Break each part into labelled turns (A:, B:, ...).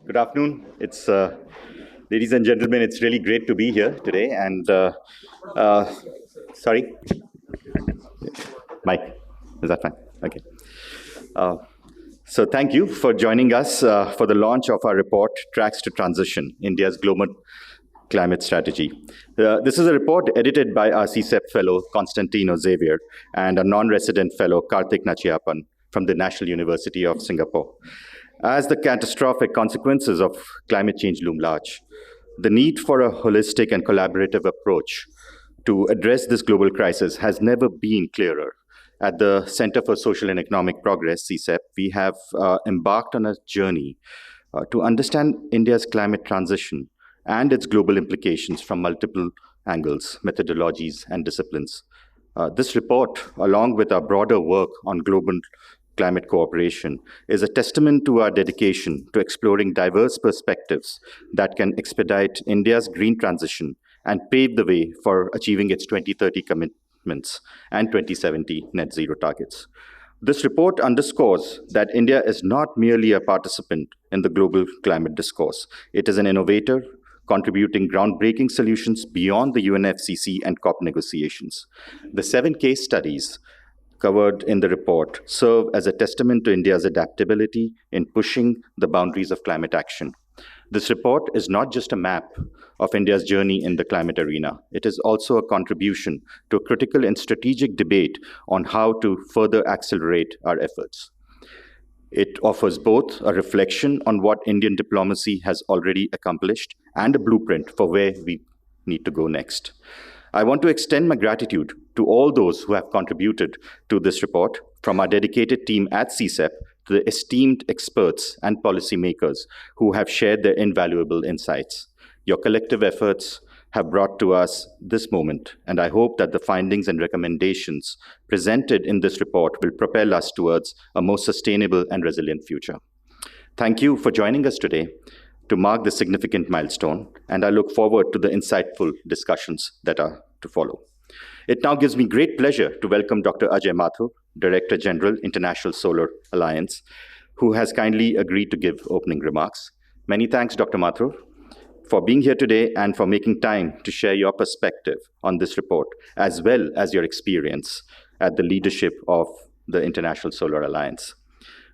A: Good afternoon. Ladies and gentlemen, it's really great to be here today. And sorry, Mike, is that fine? Okay. So thank you for joining us for the launch of our report, Tracks to Transition, India's Global Climate Strategy. This is a report edited by our CSEP fellow, Constantino Xavier, and a non-resident fellow, Karthik Nachiappan, from the National University of Singapore. As the catastrophic consequences of climate change loom large, the need for a holistic and collaborative approach to address this global crisis has never been clearer. At the Center for Social and Economic Progress, CSEP, we have embarked on a journey to understand India's climate transition and its global implications from multiple angles, methodologies, and disciplines. This report, along with our broader work on global climate cooperation, is a testament to our dedication to exploring diverse perspectives that can expedite India's green transition and pave the way for achieving its 2030 commitments and 2070 net zero targets. This report underscores that India is not merely a participant in the global climate discourse. It is an innovator, contributing groundbreaking solutions beyond the UNFCCC and COP negotiations. The 7 case studies covered in the report serve as a testament to India's adaptability in pushing the boundaries of climate action. This report is not just a map of India's journey in the climate arena. It is also a contribution to a critical and strategic debate on how to further accelerate our efforts. It offers both a reflection on what Indian diplomacy has already accomplished and a blueprint for where we need to go next. I want to extend my gratitude to all those who have contributed to this report, from our dedicated team at CSEP to the esteemed experts and policymakers who have shared their invaluable insights. Your collective efforts have brought to us this moment, and I hope that the findings and recommendations presented in this report will propel us towards a more sustainable and resilient future. Thank you for joining us today to mark this significant milestone, and I look forward to the insightful discussions that are to follow. It now gives me great pleasure to welcome Dr. Ajay Mathur, Director General, International Solar Alliance, who has kindly agreed to give opening remarks. Many thanks, Dr. Mathur, for being here today and for making time to share your perspective on this report, as well as your experience at the leadership of the International Solar Alliance.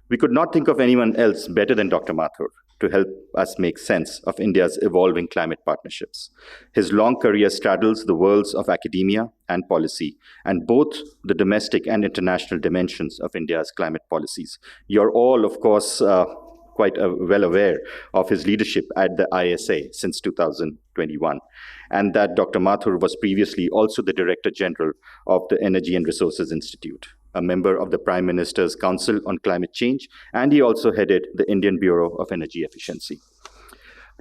A: We could not think of anyone else better than Dr. Mathur to help us make sense of India's evolving climate partnerships. His long career straddles the worlds of academia and policy, and both the domestic and international dimensions of India's climate policies. You're all, of course, quite well aware of his leadership at the ISA since 2021, and that Dr. Mathur was previously also the Director General of the Energy and Resources Institute, a member of the Prime Minister's Council on Climate Change, and he also headed the Indian Bureau of Energy Efficiency.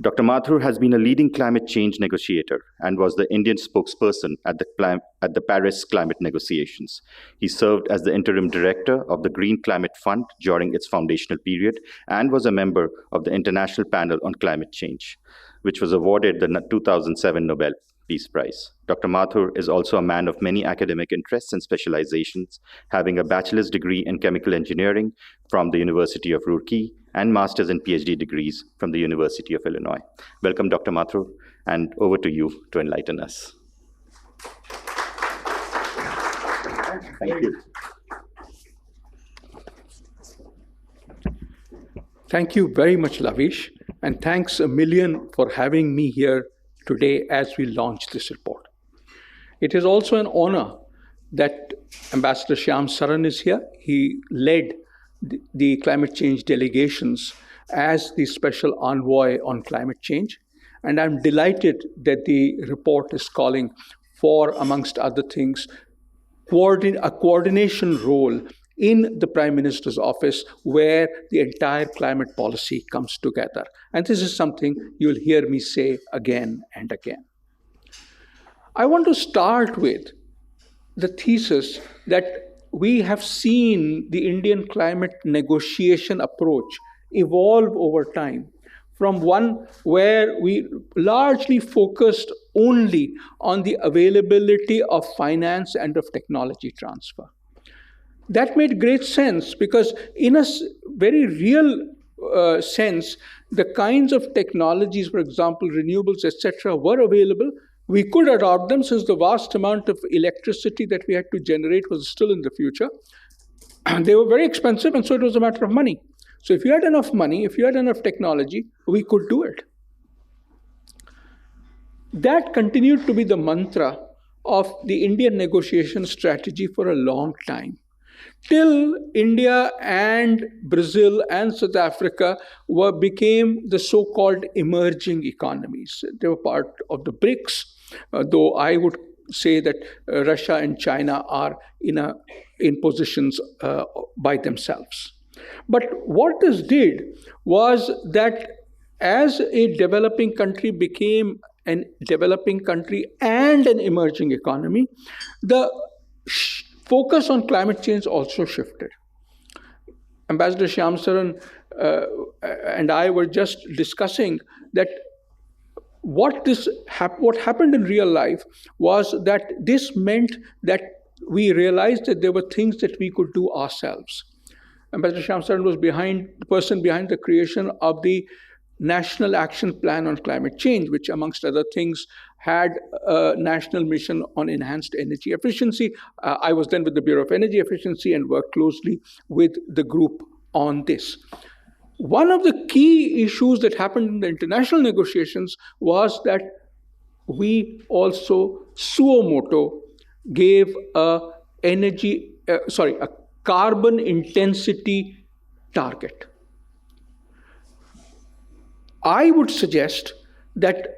A: Dr. Mathur has been a leading climate change negotiator and was the Indian spokesperson at the Paris climate negotiations. He served as the interim director of the Green Climate Fund during its foundational period and was a member of the International Panel on Climate Change, which was awarded the 2007 Nobel Peace Prize. Dr. Mathur is also a man of many academic interests and specializations, having a bachelor's degree in chemical engineering from the University of Roorkee and master's and PhD degrees from the University of Illinois. Welcome, Dr. Mathur, and over to you to enlighten us. Thank you.
B: Thank you very much, Lavish, and thanks a million for having me here today as we launch this report. It is also an honor that Ambassador Shyam Saran is here. He led the climate change delegations as the special envoy on climate change. And I'm delighted that the report is calling for, amongst other things, a coordination role in the Prime Minister's office where the entire climate policy comes together. And this is something you'll hear me say again and again. I want to start with the thesis that we have seen the Indian climate negotiation approach evolve over time from one where we largely focused only on the availability of finance and of technology transfer. That made great sense because in a very real sense, the kinds of technologies, for example, renewables, etc., were available. We could adopt them since the vast amount of electricity that we had to generate was still in the future. And they were very expensive, and so it was a matter of money. So if you had enough money, if you had enough technology, we could do it. That continued to be the mantra of the Indian negotiation strategy for a long time, till India and Brazil and South Africa became the so-called emerging economies. They were part of the BRICS, though I would say that Russia and China are in positions by themselves. But what this did was that as a developing country became a developing country and an emerging economy, the focus on climate change also shifted. Ambassador Shyam Saran and I were just discussing that what happened in real life was that this meant that we realized that there were things that we could do ourselves. Ambassador Shyam Saran was the person behind the creation of the National Action Plan on Climate Change, which, amongst other things, had a national mission on enhanced energy efficiency. I was then with the Bureau of Energy Efficiency and worked closely with the group on this. One of the key issues that happened in the international negotiations was that we also, suo moto, gave a carbon intensity target. I would suggest that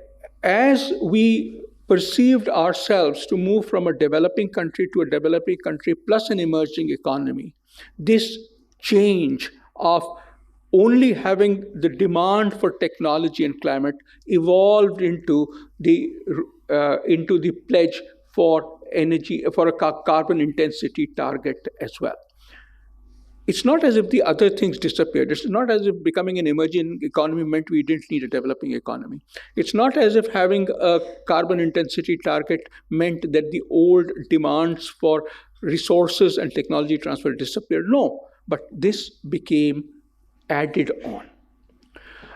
B: as we perceived ourselves to move from a developing country to a developing country plus an emerging economy, this change of only having the demand for technology and climate evolved into the pledge for energy, for a carbon intensity target as well. It's not as if the other things disappeared. It's not as if becoming an emerging economy meant we didn't need a developing economy. It's not as if having a carbon intensity target meant that the old demands for resources and technology transfer disappeared. No, but this became added on.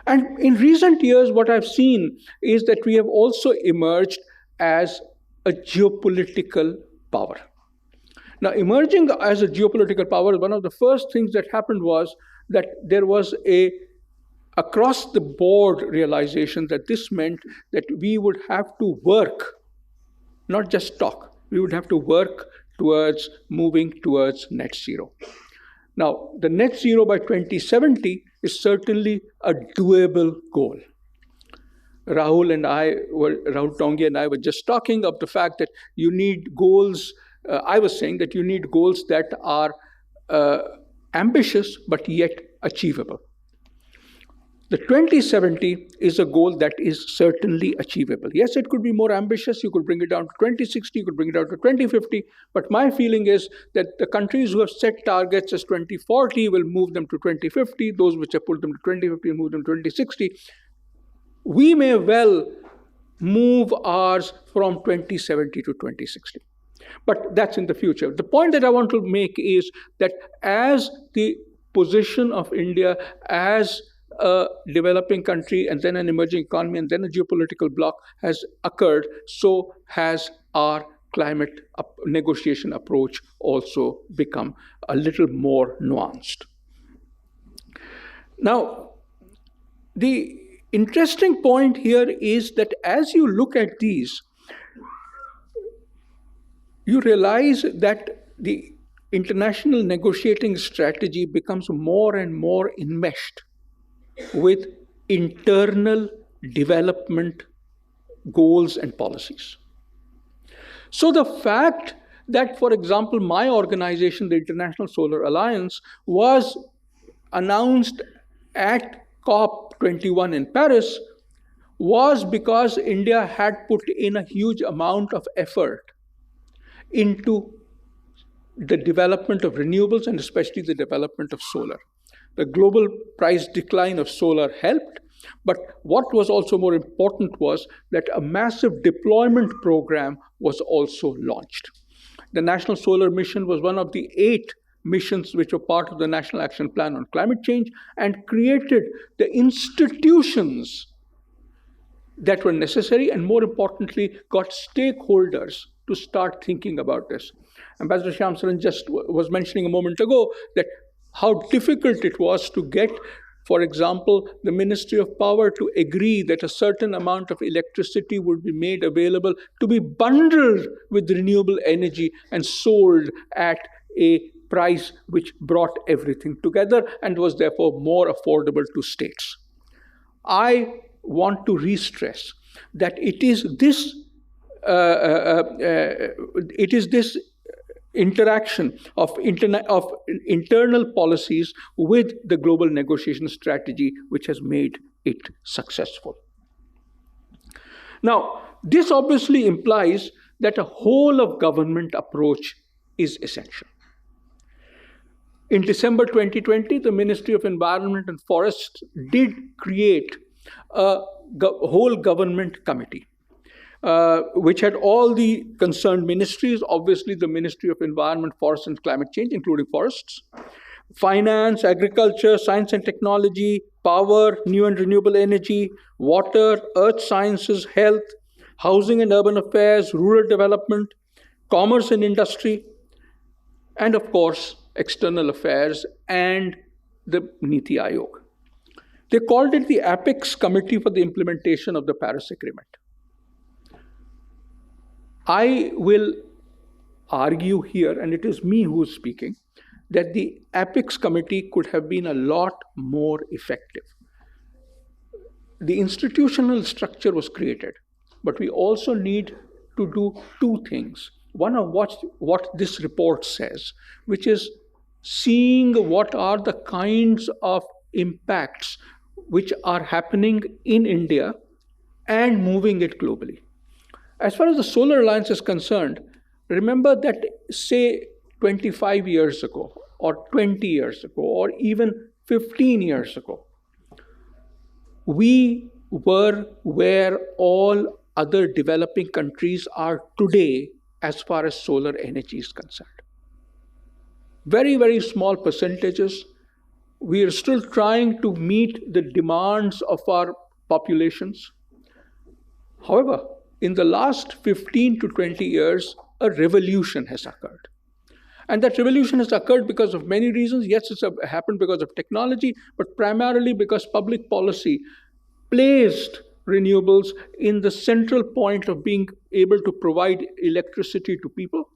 B: And in recent years, what I've seen is that we have also emerged as a geopolitical power. Now, emerging as a geopolitical power, one of the first things that happened was that there was a across-the-board realization that this meant that we would have to work, not just talk. We would have to work towards moving towards net zero. Now, the net zero by 2070 is certainly a doable goal. Rahul Tongi and I were just talking of the fact that you need goals. I was saying that you need goals that are ambitious but yet achievable. The 2070 is a goal that is certainly achievable. Yes, it could be more ambitious. You could bring it down to 2060, you could bring it down to 2050. But my feeling is that the countries who have set targets as 2040 will move them to 2050. Those which have pulled them to 2050 will move them to 2060. We may well move ours from 2070 to 2060. But that's in the future. The point that I want to make is that as the position of India as a developing country and then an emerging economy and then a geopolitical bloc has occurred, so has our climate negotiation approach also become a little more nuanced. Now, the interesting point here is that as you look at these, you realize that the international negotiating strategy becomes more and more enmeshed with internal development goals and policies. So the fact that, for example, my organization, the International Solar Alliance, was announced at COP21 in Paris was because India had put in a huge amount of effort into the development of renewables and especially the development of solar. The global price decline of solar helped, but what was also more important was that a massive deployment program was also launched. The National Solar Mission was one of the 8 missions which were part of the National Action Plan on Climate Change and created the institutions that were necessary, and more importantly, got stakeholders to start thinking about this. Ambassador Shyam Saran just was mentioning a moment ago that how difficult it was to get, for example, the Ministry of Power to agree that a certain amount of electricity would be made available to be bundled with renewable energy and sold at a price which brought everything together and was therefore more affordable to states. I want to re-stress that it is this interaction of internal policies with the global negotiation strategy which has made it successful. Now, this obviously implies that a whole of government approach is essential. In December 2020, the Ministry of Environment and Forests did create a whole government committee, which had all the concerned ministries, obviously the Ministry of Environment, Forests and Climate Change, including forests, finance, agriculture, science and technology, power, new and renewable energy, water, earth sciences, health, housing and urban affairs, rural development, commerce and industry, and of course, external affairs and the Niti Aayog. They called it the Apex Committee for the Implementation of the Paris Agreement. I will argue here, and it is me who is speaking, that the Apex Committee could have been a lot more effective. The institutional structure was created, but we also need to do two things. One of what this report says, which is seeing what are the kinds of impacts which are happening in India and moving it globally. As far as the Solar Alliance is concerned, remember that, say, 25 years ago, or 20 years ago, or even 15 years ago, we were where all other developing countries are today as far as solar energy is concerned. Very, very small percentages. We are still trying to meet the demands of our populations. However, in the last 15 to 20 years, a revolution has occurred. And that revolution has occurred because of many reasons. Yes, it's happened because of technology, but primarily because public policy placed renewables in the central point of being able to provide electricity to people.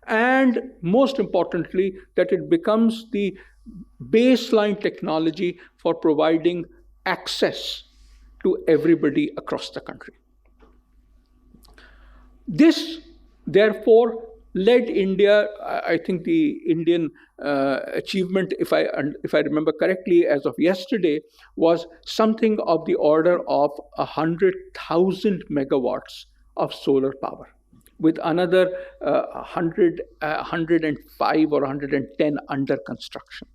B: And most importantly, that it becomes the baseline technology for providing access to everybody across the country. This, therefore, led India, I think the Indian achievement, if I remember correctly, as of yesterday, was something of the order of 100,000 megawatts of solar power, with another 105 or 110 under construction.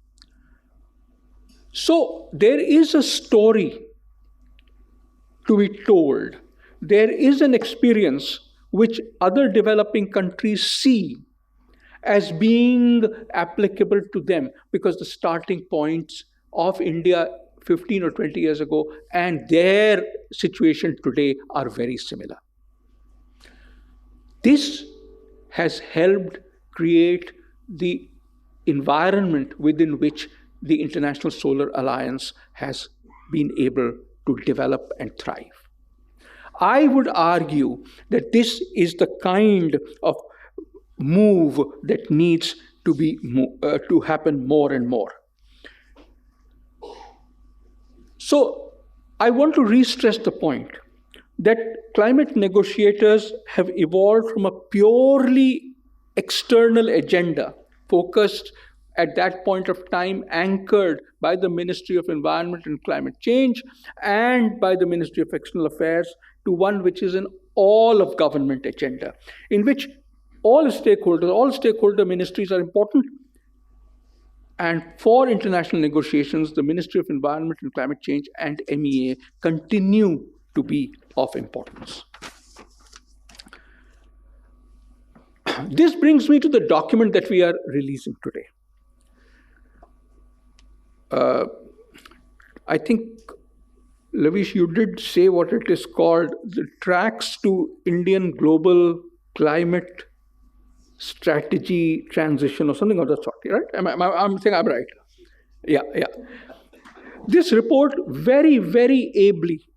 B: So there is a story to be told. There is an experience which other developing countries see as being applicable to them, because the starting points of India 15 or 20 years ago and their situation today are very similar. This has helped create the environment within which the International Solar Alliance has been able to develop and thrive. I would argue that this is the kind of move that needs to happen more and more. So I want to re-stress the point that climate negotiators have evolved from a purely external agenda focused at that point of time, anchored by the Ministry of Environment and Climate Change and by the Ministry of External Affairs, to one which is an all-of-government agenda, in which all stakeholder ministries are important. And for international negotiations, the Ministry of Environment and Climate Change and MEA continue to be of importance. This brings me to the document that we are releasing today. I think, Lavish, you did say what it is called the tracks to Indian global climate strategy transition or something of that sort, right? I'm saying I'm right. Yeah, yeah. This report very, very ably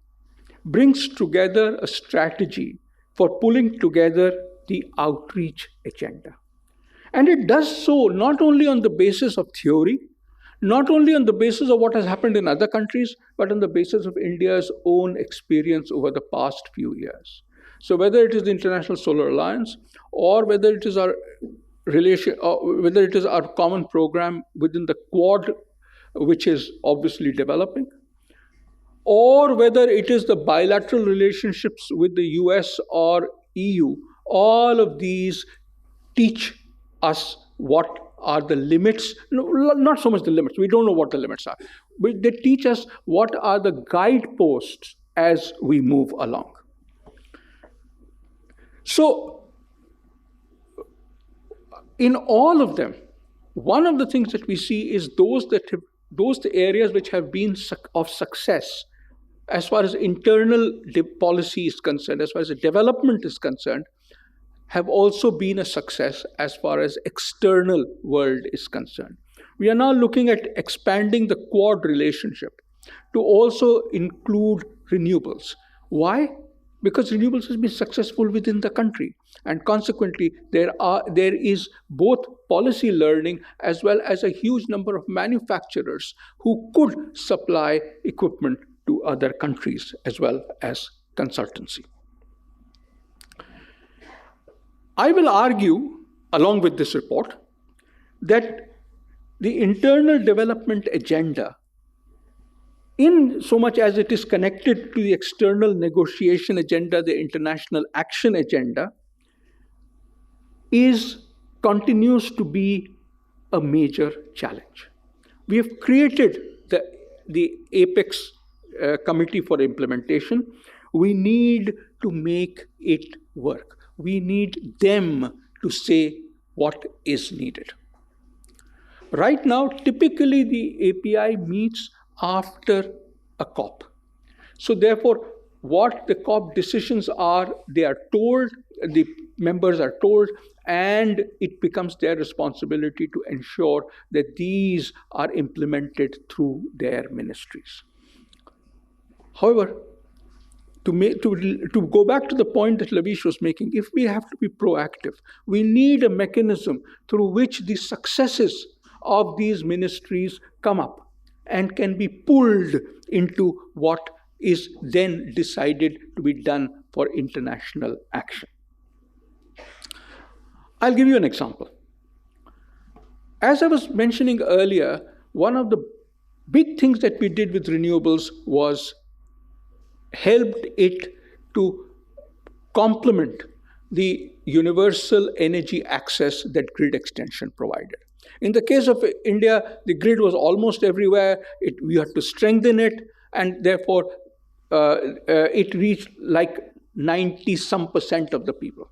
B: brings together a strategy for pulling together the outreach agenda. And it does so not only on the basis of theory, not only on the basis of what has happened in other countries, but on the basis of India's own experience over the past few years. So whether it is the International Solar Alliance, or whether it is our relation, or whether it is our common program within the Quad, which is obviously developing, or whether it is the bilateral relationships with the US or EU, all of these teach us what are the limits. No, not so much the limits, we don't know what the limits are, but they teach us what are the guideposts as we move along. So, in all of them, one of the things that we see is those areas which have been of success as far as internal policy is concerned, as far as the development is concerned, have also been a success as far as external world is concerned. We are now looking at expanding the Quad relationship to also include renewables. Why? Because renewables has been successful within the country, and consequently there is both policy learning as well as a huge number of manufacturers who could supply equipment to other countries as well as consultancy. I will argue, along with this report, that the internal development agenda, in so much as it is connected to the external negotiation agenda, the international action agenda, continues to be a major challenge. We have created the Apex Committee for Implementation. We need to make it work. We need them to say what is needed. Right now, typically the API meets after a COP. So therefore, what the COP decisions are, they are told, the members are told, and it becomes their responsibility to ensure that these are implemented through their ministries. However, to go back to the point that Lavish was making, if we have to be proactive, we need a mechanism through which the successes of these ministries come up and can be pulled into what is then decided to be done for international action. I'll give you an example. As I was mentioning earlier, one of the big things that we did with renewables was helped it to complement the universal energy access that grid extension provided. In the case of India, the grid was almost everywhere. We had to strengthen it, and therefore it reached like 90% of the people.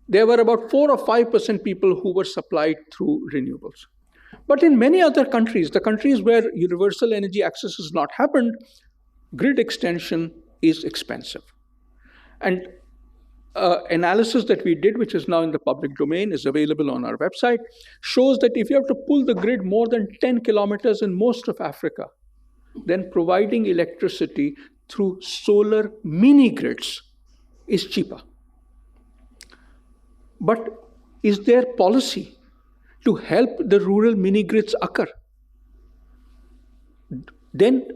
B: There were about 4 or 5% people who were supplied through renewables. But in many other countries, the countries where universal energy access has not happened, grid extension is expensive. And analysis that we did, which is now in the public domain, is available on our website, shows that if you have to pull the grid more than 10 kilometers in most of Africa, then providing electricity through solar mini grids is cheaper. But is there policy to help the rural mini grids occur? Then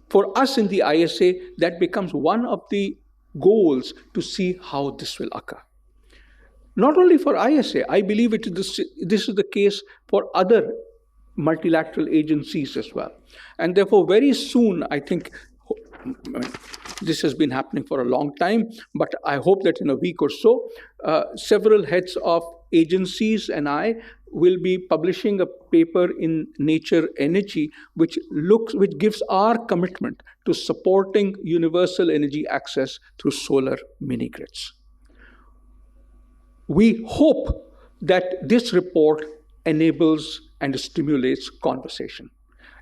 B: for us in the ISA, that becomes one of the goals to see how this will occur. Not only for ISA, I believe this is the case for other multilateral agencies as well. And therefore, very soon, I think, this has been happening for a long time, but I hope that in a week or so, several heads of agencies and I will be publishing a paper in Nature Energy, which gives our commitment to supporting universal energy access through solar mini grids. We hope that this report enables and stimulates conversation.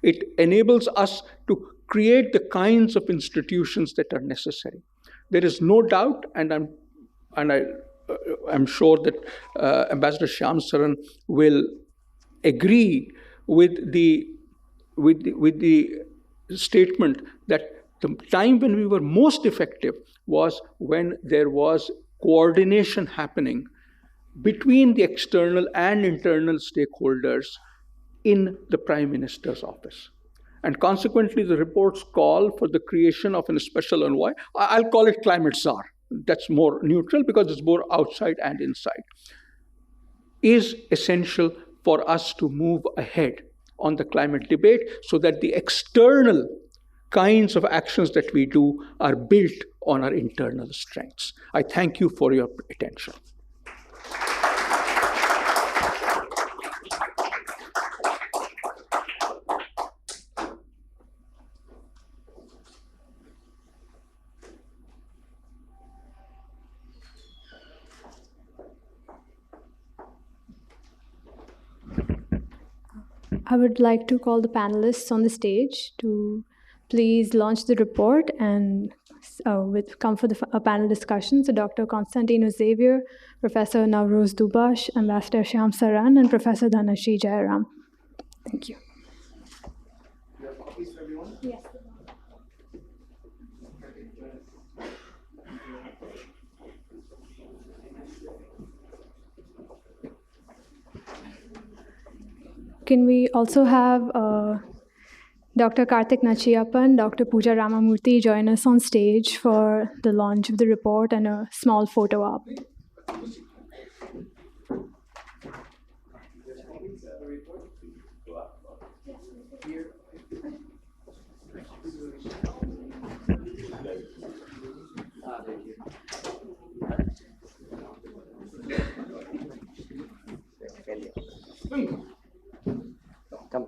B: It enables us to create the kinds of institutions that are necessary. There is no doubt, and I'm sure that Ambassador Shyam Saran will agree with the statement that the time when we were most effective was when there was coordination happening between the external and internal stakeholders in the Prime Minister's office. And consequently, the report's call for the creation of a special envoy, I'll call it climate czar. That's more neutral because it's more outside and inside, is essential for us to move ahead on the climate debate so that the external kinds of actions that we do are built on our internal strengths. I thank you for your attention.
C: I would like to call the panelists on the stage to please launch the report and come for a panel discussion. So Dr. Constantino Xavier, Professor Navroz Dubash, Ambassador Shyam Saran, and Professor Dhanasree Jayaram. Thank you.
D: You have copies for everyone?
C: Yes. Can we also have Dr. Karthik Nachiappan, Dr. Pooja Ramamurthy join us on stage for the launch of the report and a small photo op?
D: Come.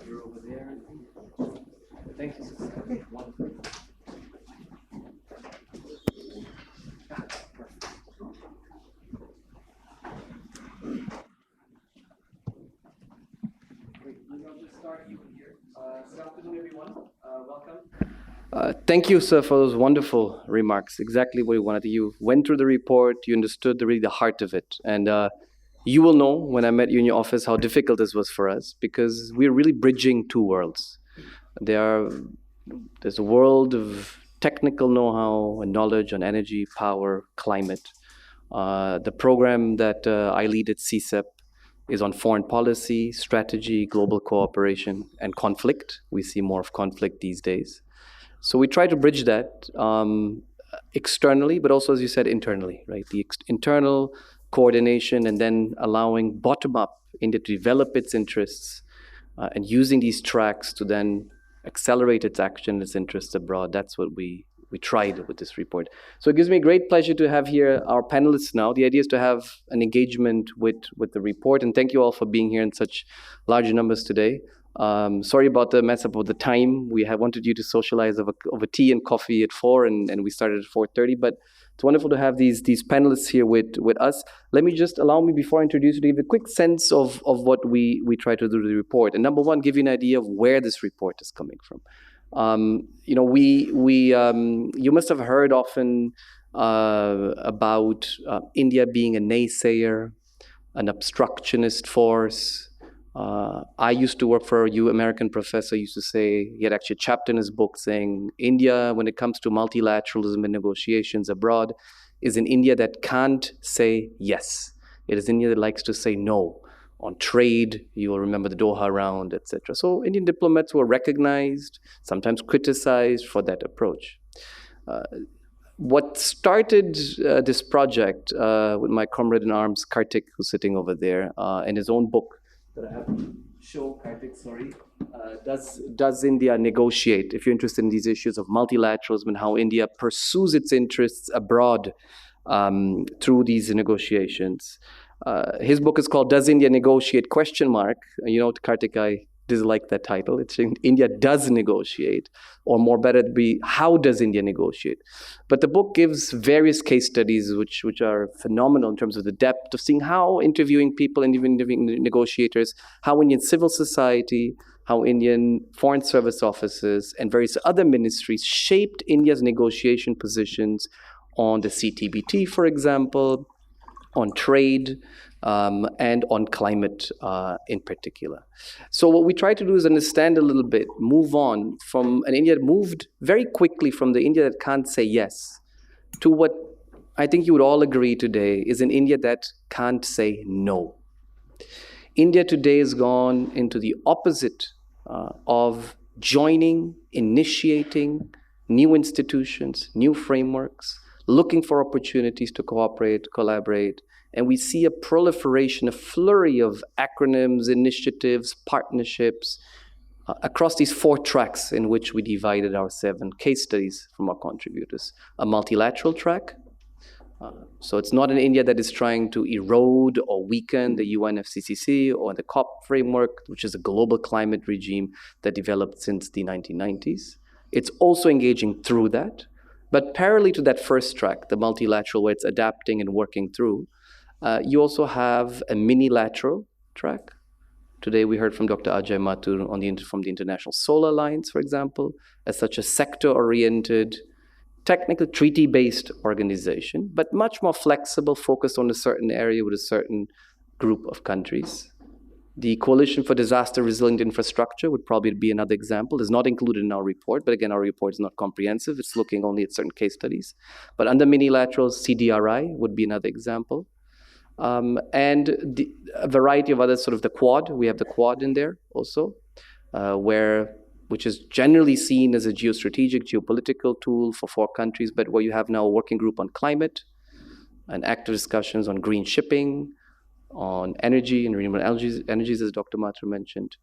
D: You're over there. Thank you. Wonderful. Good afternoon, everyone. Welcome. Thank you, sir, for those wonderful remarks. Exactly what you wanted. You went through the report, you understood really the heart of it. And you will know when I met you in your office how difficult this was for us because we're really bridging two worlds. There's a world of technical know-how and knowledge on energy, power, climate. The program that I lead at CSEP is on foreign policy, strategy, global cooperation, and conflict. We see more of conflict these days. So we try to bridge that externally, but also, as you said, internally, right? The internal coordination and then allowing bottom-up India to develop its interests and using these tracks to then accelerate its action, its interests abroad. That's what we tried with this report. So it gives me great pleasure to have here our panelists now. The idea is to have an engagement with the report, and thank you all for being here in such large numbers today. Sorry about the mess up of the time. We had wanted you to socialize over tea and coffee at 4, and we started at 4:30, but it's wonderful to have these panelists here with us. Let me just allow me, before I introduce you, to give a quick sense of what we try to do with the report. And number one, give you an idea of where this report is coming from. You must have heard often about India being a naysayer, an obstructionist force. I used to work for a American professor, used to say, he had actually a chapter in his book saying, India, when it comes to multilateralism and negotiations abroad, is an India that can't say yes. It is India that likes to say no. On trade, you will remember the Doha round, etc. So Indian diplomats were recognized, sometimes criticized for that approach. What started this project with my comrade in arms, Karthik, who's sitting over there, in his own book that I have to show, Karthik, sorry. Does India negotiate? If you're interested in these issues of multilateralism and how India pursues its interests abroad through these negotiations. His book is called "Does India Negotiate?" ? You know, Karthik, I dislike that title. It's India does negotiate, or more better to be, how does India negotiate? But the book gives various case studies which are phenomenal in terms of the depth of seeing how interviewing people and even interviewing negotiators, how Indian civil society, how Indian foreign service offices and various other ministries shaped India's negotiation positions on the CTBT, for example, on trade, and on climate in particular. So what we try to do is understand a little bit, move on from an India that moved very quickly from the India that can't say yes to what I think you would all agree today is an India that can't say no. India today has gone into the opposite of joining, initiating new institutions, new frameworks, looking for opportunities to cooperate, collaborate, and we see a proliferation, a flurry of acronyms, initiatives, partnerships across these 4 tracks in which we divided our 7 case studies from our contributors. A multilateral track. So it's not an India that is trying to erode or weaken the UNFCCC or the COP framework, which is a global climate regime that developed since the 1990s. It's also engaging through that. But parallel to that first track, the multilateral, where it's adapting and working through, you also have a minilateral track. Today we heard from Dr. Ajay Mathur from the International Solar Alliance, for example, as such a sector-oriented, technical treaty-based organization, but much more flexible, focused on a certain area with a certain group of countries. The Coalition for Disaster Resilient Infrastructure would probably be another example. It's not included in our report, but again, our report is not comprehensive. It's looking only at certain case studies. But under minilaterals, CDRI would be another example. And a variety of other sort of the Quad. We have the Quad in there also, which is generally seen as a geostrategic, geopolitical tool for 4 countries, but where you have now a working group on climate and active discussions on green shipping, on energy and renewable energies, as Dr. Mathur mentioned.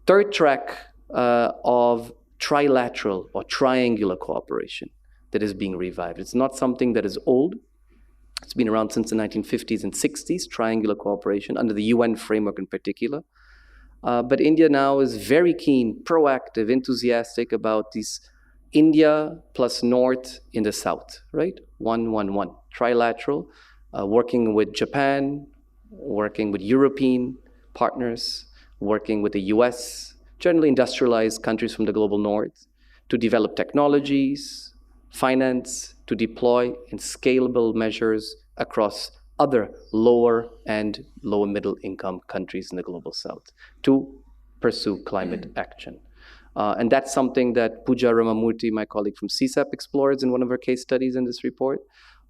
D: Third track of trilateral or triangular cooperation that is being revived. It's not something that is old. It's been around since the 1950s and 60s, triangular cooperation, under the UN framework in particular. But India now is very keen, proactive, enthusiastic about these India plus North in the South, right? 1-1-1, trilateral, working with Japan, working with European partners, working with the US, generally industrialized countries from the global North, to develop technologies, finance, to deploy in scalable measures across other lower and lower middle income countries in the global South to pursue climate action. And that's something that Pooja Ramamurthy, my colleague from CSEP, explores in one of her case studies in this report.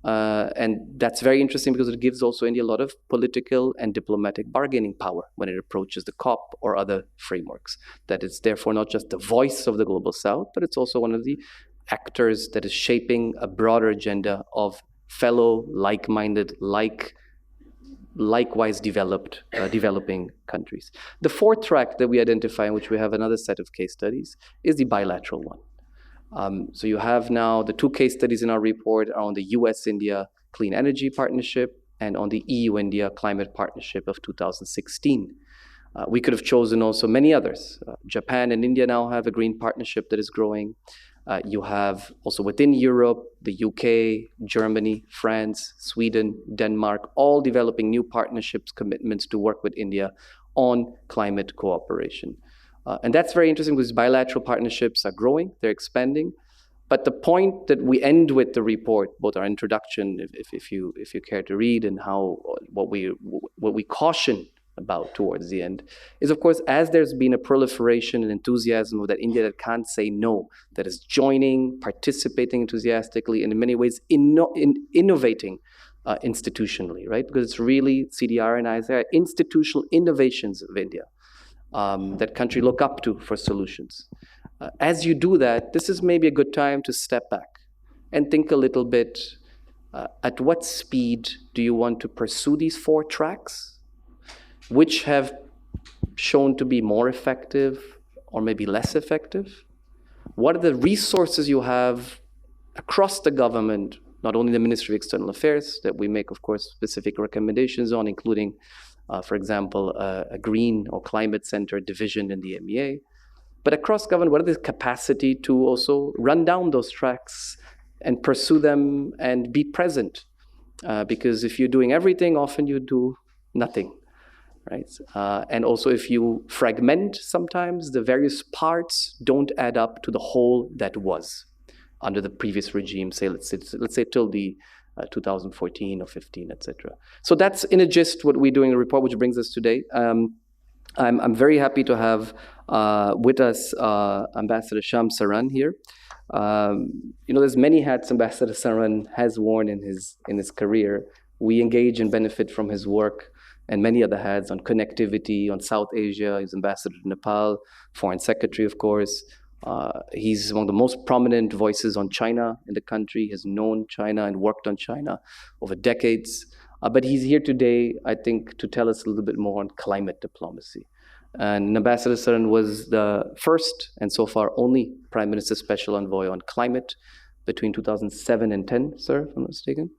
D: And that's very interesting because it gives also India a lot of political and diplomatic bargaining power when it approaches the COP or other frameworks. That it's therefore not just the voice of the global South, but it's also one of the actors that is shaping a broader agenda of fellow, like-minded, likewise developing countries. The fourth track that we identify, in which we have another set of case studies, is the bilateral one. So you have now the 2 case studies in our report are on the US-India Clean Energy Partnership and on the EU-India Climate Partnership of 2016. We could have chosen also many others. Japan and India now have a green partnership that is growing. You have also within Europe, the UK, Germany, France, Sweden, Denmark, all developing new partnerships, commitments to work with India on climate cooperation. And that's very interesting because bilateral partnerships are growing, they're expanding. But the point that we end with the report, both our introduction, if you care to read, and what we caution about towards the end, is of course, as there's been a proliferation and enthusiasm of that India that can't say no, that is joining, participating enthusiastically, and in many ways innovating institutionally, right? Because it's really CDR and ISR, institutional innovations of India that country look up to for solutions. As you do that, this is maybe a good time to step back and think a little bit, at what speed do you want to pursue these 4 tracks, which have shown to be more effective or maybe less effective? What are the resources you have across the government, not only the Ministry of External Affairs, that we make, of course, specific recommendations on, including, for example, a green or climate-centered division in the MEA, but across government, what are the capacity to also run down those tracks and pursue them and be present? Because if you're doing everything, often you do nothing, right? And also if you fragment sometimes, the various parts don't add up to the whole that was under the previous regime, say, let's say till the 2014 or 15, etc. So that's in a gist what we do in the report, which brings us today. I'm very happy to have with us Ambassador Shyam Saran here. There's many hats Ambassador Saran has worn in his career. We engage and benefit from his work and many other hats on connectivity, on South Asia. He's ambassador to Nepal, foreign secretary, of course. He's one of the most prominent voices on China in the country. He has known China and worked on China over decades. But he's here today, I think, to tell us a little bit more on climate diplomacy. And Ambassador Saran was the first and so far only Prime Minister's Special Envoy on climate between 2007 and 10, sir, if I'm not mistaken,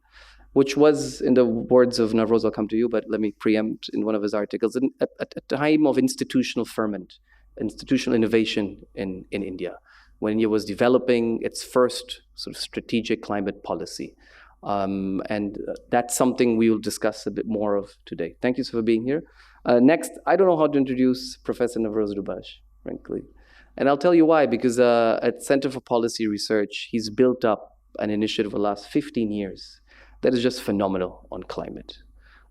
D: which was, in the words of Navroz, I'll come to you, but let me preempt in one of his articles, at a time of institutional ferment, institutional innovation in India, when India was developing its first sort of strategic climate policy. And that's something we will discuss a bit more of today. Thank you for being here. Next, I don't know how to introduce Professor Navroz Dubash, frankly. And I'll tell you why, because at Center for Policy Research, he's built up an initiative for the last 15 years that is just phenomenal on climate.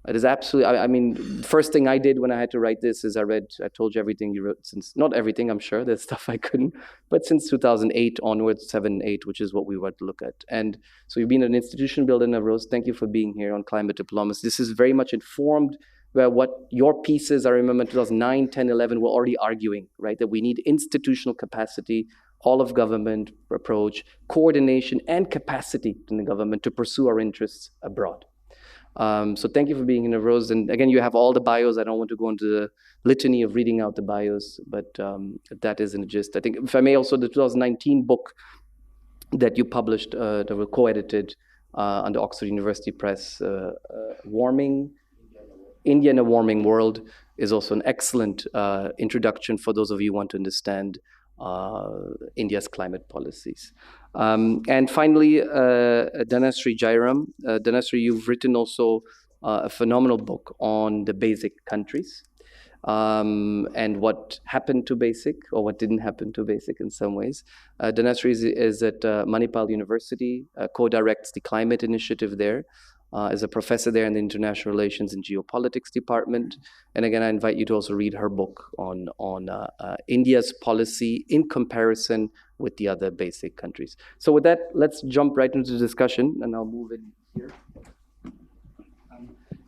D: It is absolutely, I mean, first thing I did when I had to write this is I told you everything you wrote since, not everything, I'm sure, there's stuff I couldn't, but since 2008 onwards, 7, 8, which is what we want to look at. And so you've been an institution builder, Navroz. Thank you for being here on climate diplomacy. This is very much informed by what your pieces, I remember in 2009, 10, 11, were already arguing, right? That we need institutional capacity, all of government approach, coordination and capacity in the government to pursue our interests abroad. So thank you for being here, Navroz. And again, you have all the bios. I don't want to go into the litany of reading out the bios, but that is in the gist. I think, if I may, also the 2019 book that you published, that were co-edited under Oxford University Press, Warming, India in a Warming World, is also an excellent introduction for those of you who want to understand India's climate policies. And finally, Dhanasree Jayaram. Dhanasree, you've written also a phenomenal book on the basic countries and what happened to basic, or what didn't happen to basic in some ways. Dhanasree is at Manipal University, co-directs the climate initiative there, is a professor there in the International Relations and Geopolitics department. And again, I invite you to also read her book on India's policy in comparison with the other basic countries. So with that, let's jump right into the discussion, and I'll move in here.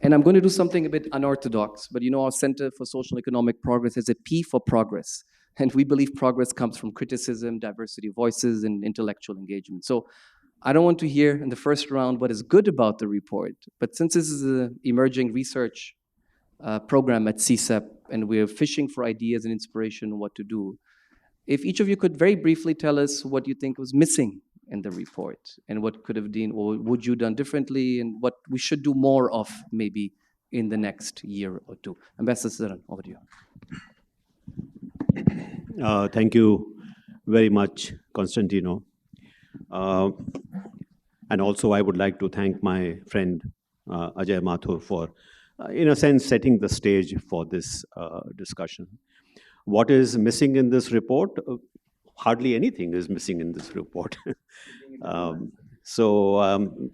D: And I'm going to do something a bit unorthodox, but you know, our Center for Social and Economic Progress is a P for progress. And we believe progress comes from criticism, diversity of voices, and intellectual engagement. So I don't want to hear in the first round what is good about the report, but since this is an emerging research program at CSEP, and we're fishing for ideas and inspiration on what to do, if each of you could very briefly tell us what you think was missing in the report, and what could have been, or would you done differently, and what we should do more of maybe in the next year or two. Ambassador Saran, over to you.
E: Thank you very much, Constantino. And also, I would like to thank my friend Ajay Mathur for, in a sense, setting the stage for this discussion. What is missing in this report? Hardly anything is missing in this report.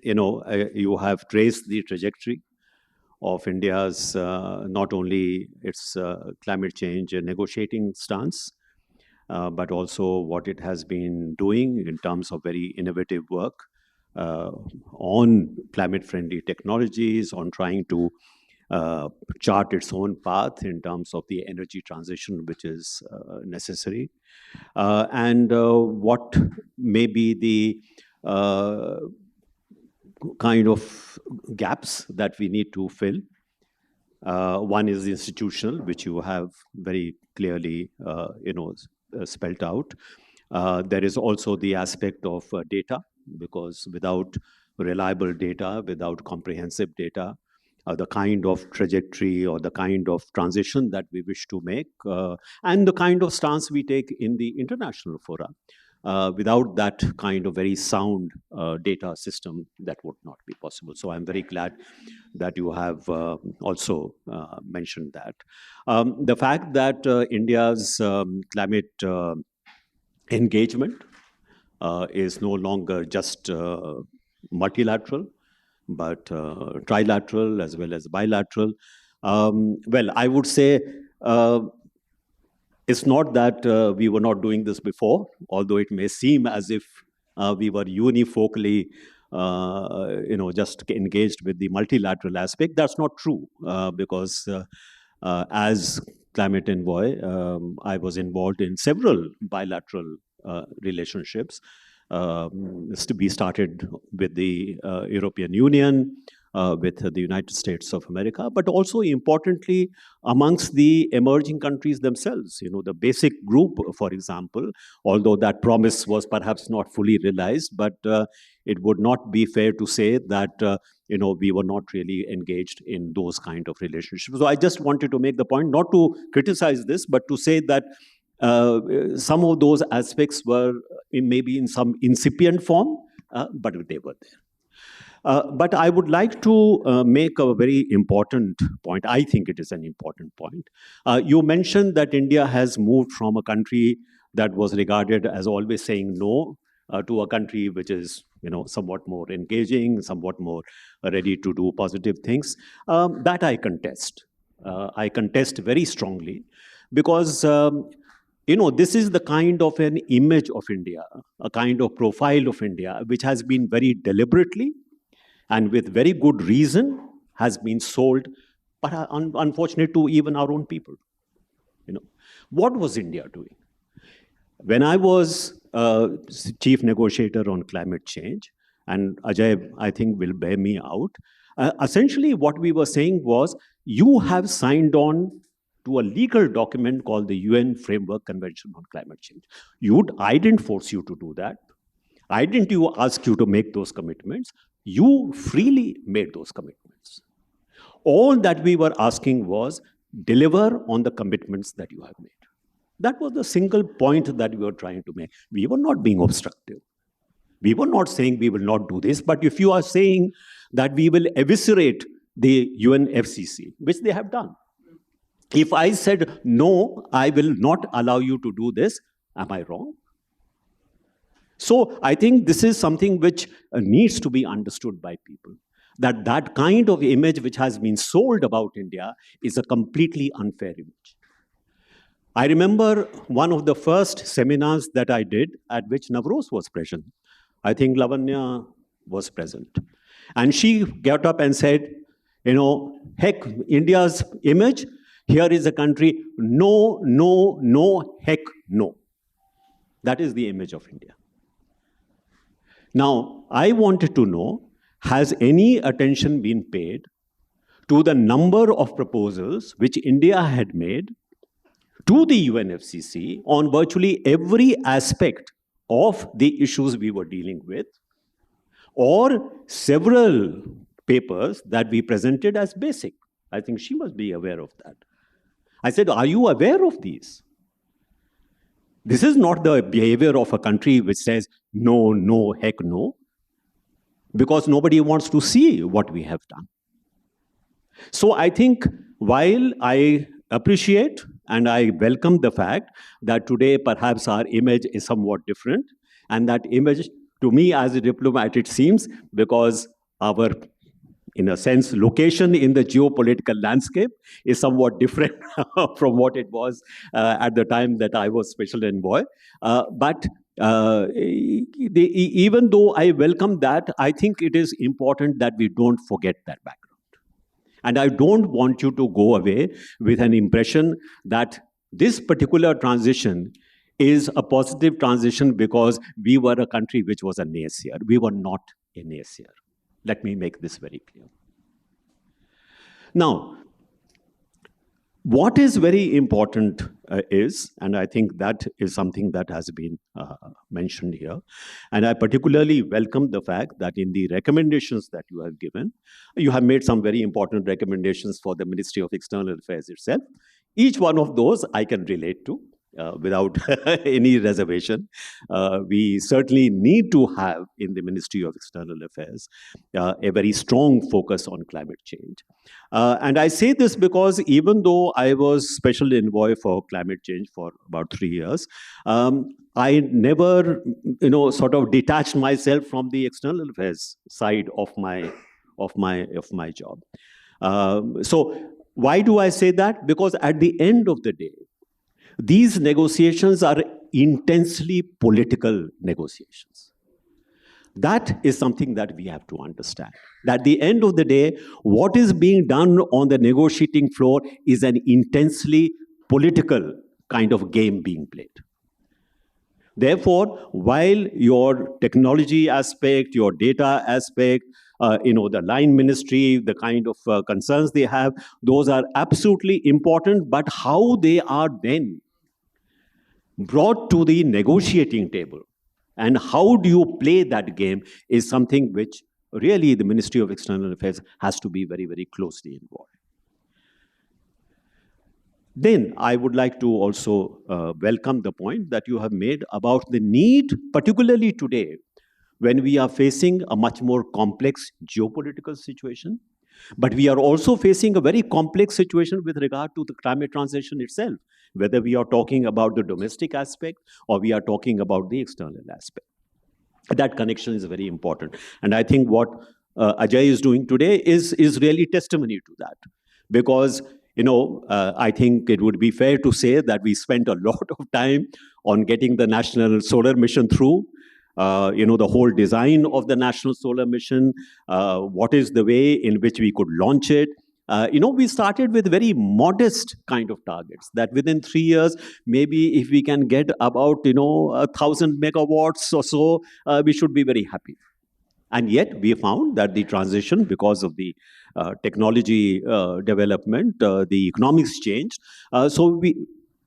E: You have traced the trajectory of India's not only its climate change negotiating stance, but also what it has been doing in terms of very innovative work on climate-friendly technologies, on trying to chart its own path in terms of the energy transition which is necessary, and what may be the kind of gaps that we need to fill. One is institutional, which you have very clearly, spelt out. There is also the aspect of data, because without reliable data, without comprehensive data, the kind of trajectory or the kind of transition that we wish to make, and the kind of stance we take in the international fora, without that kind of very sound data system, that would not be possible. So I'm very glad that you have also mentioned that. The fact that India's climate engagement is no longer just multilateral, but trilateral as well as bilateral. Well, I would say it's not that we were not doing this before, although it may seem as if we were unifocally, just engaged with the multilateral aspect. That's not true, because as climate envoy, I was involved in several bilateral relationships. We started with the European Union, with the United States of America, but also importantly amongst the emerging countries themselves. The basic group, for example, although that promise was perhaps not fully realized, but it would not be fair to say that we were not really engaged in those kind of relationships. So I just wanted to make the point, not to criticize this, but to say that some of those aspects were maybe in some incipient form, but they were there. But I would like to make a very important point. I think it is an important point. You mentioned that India has moved from a country that was regarded as always saying no to a country which is, somewhat more engaging, somewhat more ready to do positive things. That I contest. I contest very strongly, because this is the kind of an image of India, a kind of profile of India, which has been very deliberately and with very good reason has been sold, but unfortunate to even our own people. What was India doing? When I was chief negotiator on climate change, and Ajay, I think, will bear me out, essentially what we were saying was, you have signed on to a legal document called the UN Framework Convention on Climate Change. I didn't force you to do that. I didn't ask you to make those commitments. You freely made those commitments. All that we were asking was, deliver on the commitments that you have made. That was the single point that we were trying to make. We were not being obstructive. We were not saying we will not do this, but if you are saying that we will eviscerate the UNFCCC, which they have done. If I said, no, I will not allow you to do this, am I wrong? So I think this is something which needs to be understood by people, that kind of image which has been sold about India is a completely unfair image. I remember one of the first seminars that I did at which Navroz was present. I think Lavanya was present. And she got up and said, heck, India's image, here is a country, no, no, no, heck, no. That is the image of India. Now, I wanted to know, has any attention been paid to the number of proposals which India had made to the UNFCCC on virtually every aspect of the issues we were dealing with, or several papers that we presented as basic? I think she must be aware of that. I said, are you aware of these? This is not the behavior of a country which says, no, no, heck no, because nobody wants to see what we have done. So I think while I appreciate and I welcome the fact that today perhaps our image is somewhat different, and that image, to me as a diplomat, it seems, because our, in a sense, location in the geopolitical landscape is somewhat different from what it was at the time that I was special envoy. But even though I welcome that, I think it is important that we don't forget that background. And I don't want you to go away with an impression that this particular transition is a positive transition because we were a country which was a naysayer. We were not a naysayer. Let me make this very clear. Now, What is very important is, and I think that is something that has been mentioned here, and I particularly welcome the fact that in the recommendations that you have given, you have made some very important recommendations for the Ministry of External Affairs itself. Each one of those I can relate to. Without any reservation. We certainly need to have in the Ministry of External Affairs a very strong focus on climate change. And I say this because even though I was Special Envoy for climate change for about 3 years, I never, sort of detached myself from the external affairs side of my job. So why do I say that? Because at the end of the day, these negotiations are intensely political negotiations. That is something that we have to understand. That at the end of the day, what is being done on the negotiating floor is an intensely political kind of game being played. Therefore, while your technology aspect, your data aspect, the line ministry, the kind of concerns they have, those are absolutely important, but how they are then brought to the negotiating table and how do you play that game is something which really the Ministry of External Affairs has to be very, very closely involved. Then I would like to also welcome the point that you have made about the need, particularly today, when we are facing a much more complex geopolitical situation, but we are also facing a very complex situation with regard to the climate transition itself, whether we are talking about the domestic aspect or we are talking about the external aspect. That connection is very important. And I think what Ajay is doing today is really testimony to that. Because, I think it would be fair to say that we spent a lot of time on getting the National Solar Mission through. The whole design of the National Solar Mission, what is the way in which we could launch it. We started with very modest kind of targets that within 3 years, maybe if we can get about, 1,000 megawatts or so, we should be very happy. And yet we found that the transition, because of the technology development, the economics changed. So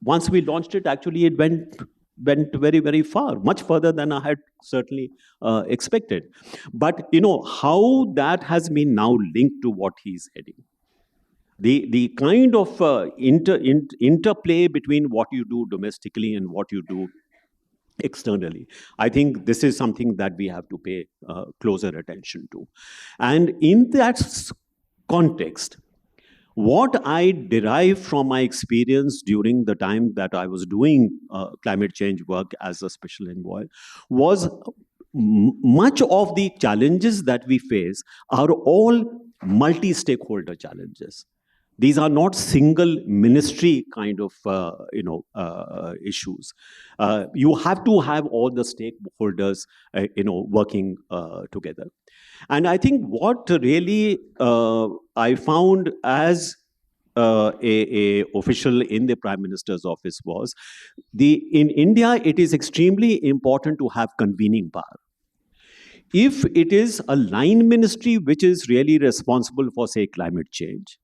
E: once we launched it, actually it went very, very far, much further than I had certainly expected. But, how that has been now linked to what he's heading. The kind of interplay between what you do domestically and what you do externally, I think this is something that we have to pay closer attention to. And in that context, what I derived from my experience during the time that I was doing climate change work as a special envoy was much of the challenges that we face are all multi-stakeholder challenges. These are not single ministry kind of issues. You have to have all the stakeholders working together. And I think what really I found as a official in the Prime Minister's office was in India it is extremely important to have convening power. If it is a line ministry which is really responsible for, say, climate change,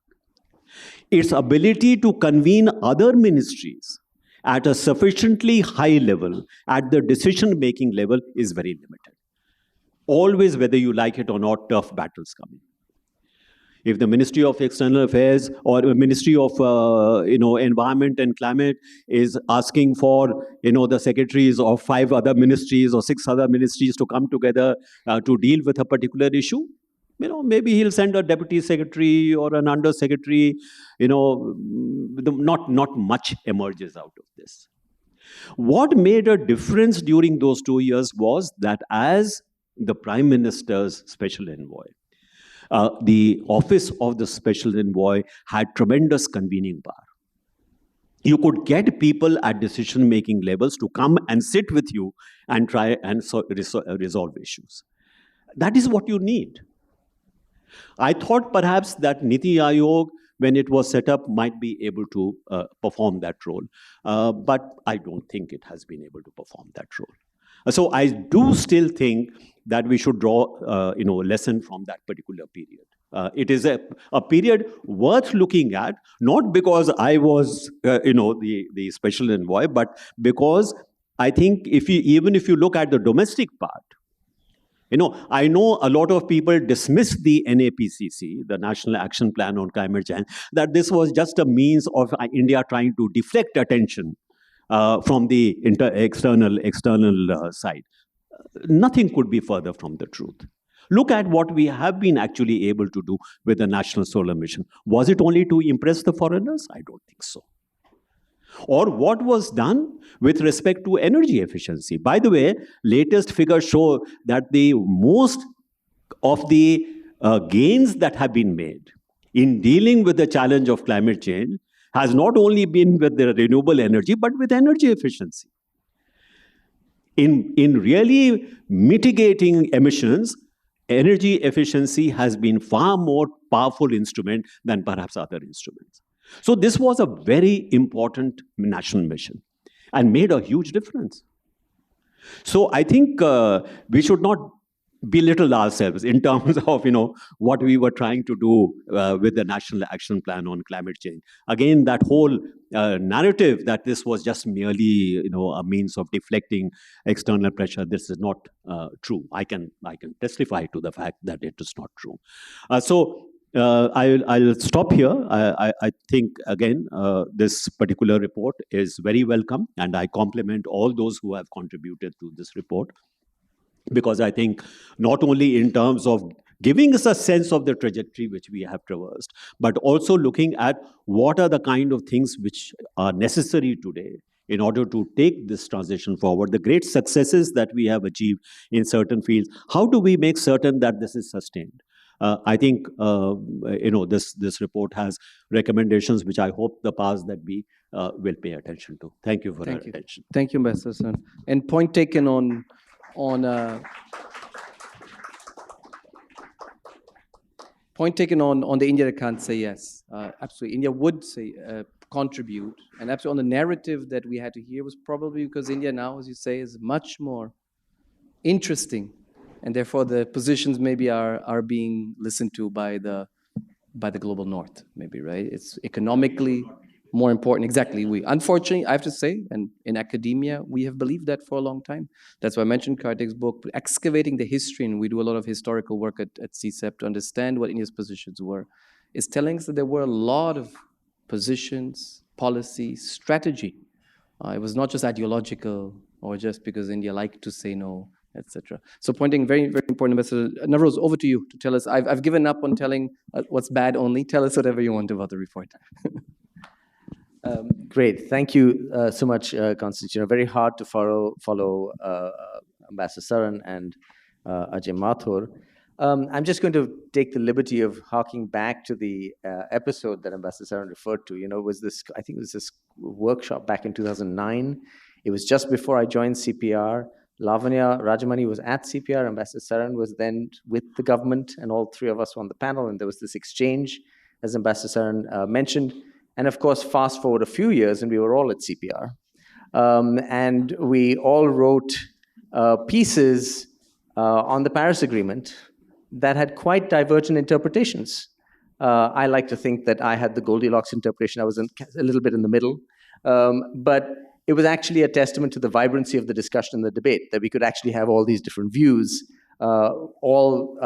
E: its ability to convene other ministries at a sufficiently high level, at the decision-making level, is very limited. Always, whether you like it or not, tough battles come in. If the Ministry of External Affairs or the Ministry of Environment and Climate is asking for the secretaries of 5 other ministries or 6 other ministries to come together to deal with a particular issue, maybe he'll send a deputy secretary or an under secretary. Not much emerges out of this. What made a difference during those 2 years was that as the Prime Minister's special envoy, the office of the special envoy had tremendous convening power. You could get people at decision-making levels to come and sit with you and try and resolve issues. That is what you need. I thought perhaps that Niti Aayog, when it was set up, might be able to perform that role. But I don't think it has been able to perform that role. So I do still think that we should draw lesson from that particular period. It is a period worth looking at, not because I was, the special envoy, but because I think even if you look at the domestic part, I know a lot of people dismiss the NAPCC, the National Action Plan on Climate Change, that this was just a means of India trying to deflect attention from the external side. Nothing could be further from the truth. Look at what we have been actually able to do with the National Solar Mission. Was it only to impress the foreigners? I don't think so. Or what was done with respect to energy efficiency. By the way, latest figures show that the most of the gains that have been made in dealing with the challenge of climate change has not only been with the renewable energy, but with energy efficiency. In really mitigating emissions, energy efficiency has been far more powerful instrument than perhaps other instruments. So this was a very important national mission and made a huge difference. So I think we should not belittle ourselves in terms of what we were trying to do with the National Action Plan on Climate Change. Again, that whole narrative that this was just merely a means of deflecting external pressure, this is not true. I can testify to the fact that it is not true. I'll stop here. I think, again, this particular report is very welcome, and I compliment all those who have contributed to this report, because I think not only in terms of giving us a sense of the trajectory which we have traversed, but also looking at what are the kind of things which are necessary today in order to take this transition forward, the great successes that we have achieved in certain fields. How do we make certain that this is sustained? I think this report has recommendations which I hope the powers that be will pay attention to. Thank you for your attention.
D: Thank you, Ambassador Saran. And point taken on the India that can't say yes. Absolutely, India would say contribute, and absolutely on the narrative that we had to hear was probably because India now, as you say, is much more interesting. And therefore, the positions maybe are being listened to by the global north, maybe, right? It's economically more important. Exactly. Unfortunately, I have to say, and in academia, we have believed that for a long time. That's why I mentioned Karthik's book, Excavating the History, and we do a lot of historical work at CSEP to understand what India's positions were, is telling us that there were a lot of positions, policies, strategy. It was not just ideological or just because India liked to say no, etc. So pointing very, very important, Ambassador Navroz, over to you to tell us. I've given up on telling what's bad only. Tell us whatever you want about the report.
F: Great. Thank you so much, Constantino. Very hard to follow Ambassador Saran and Ajay Mathur. I'm just going to take the liberty of harking back to the episode that Ambassador Saran referred to. I think it was this workshop back in 2009. It was just before I joined CPR. Lavanya Rajamani was at CPR. Ambassador Saran was then with the government, and all three of us were on the panel, and there was this exchange, as Ambassador Saran mentioned. And of course, fast forward a few years, and we were all at CPR. And we all wrote pieces on the Paris Agreement that had quite divergent interpretations. I like to think that I had the Goldilocks interpretation. I was a little bit in the middle. But it was actually a testament to the vibrancy of the discussion and the debate, that we could actually have all these different views, all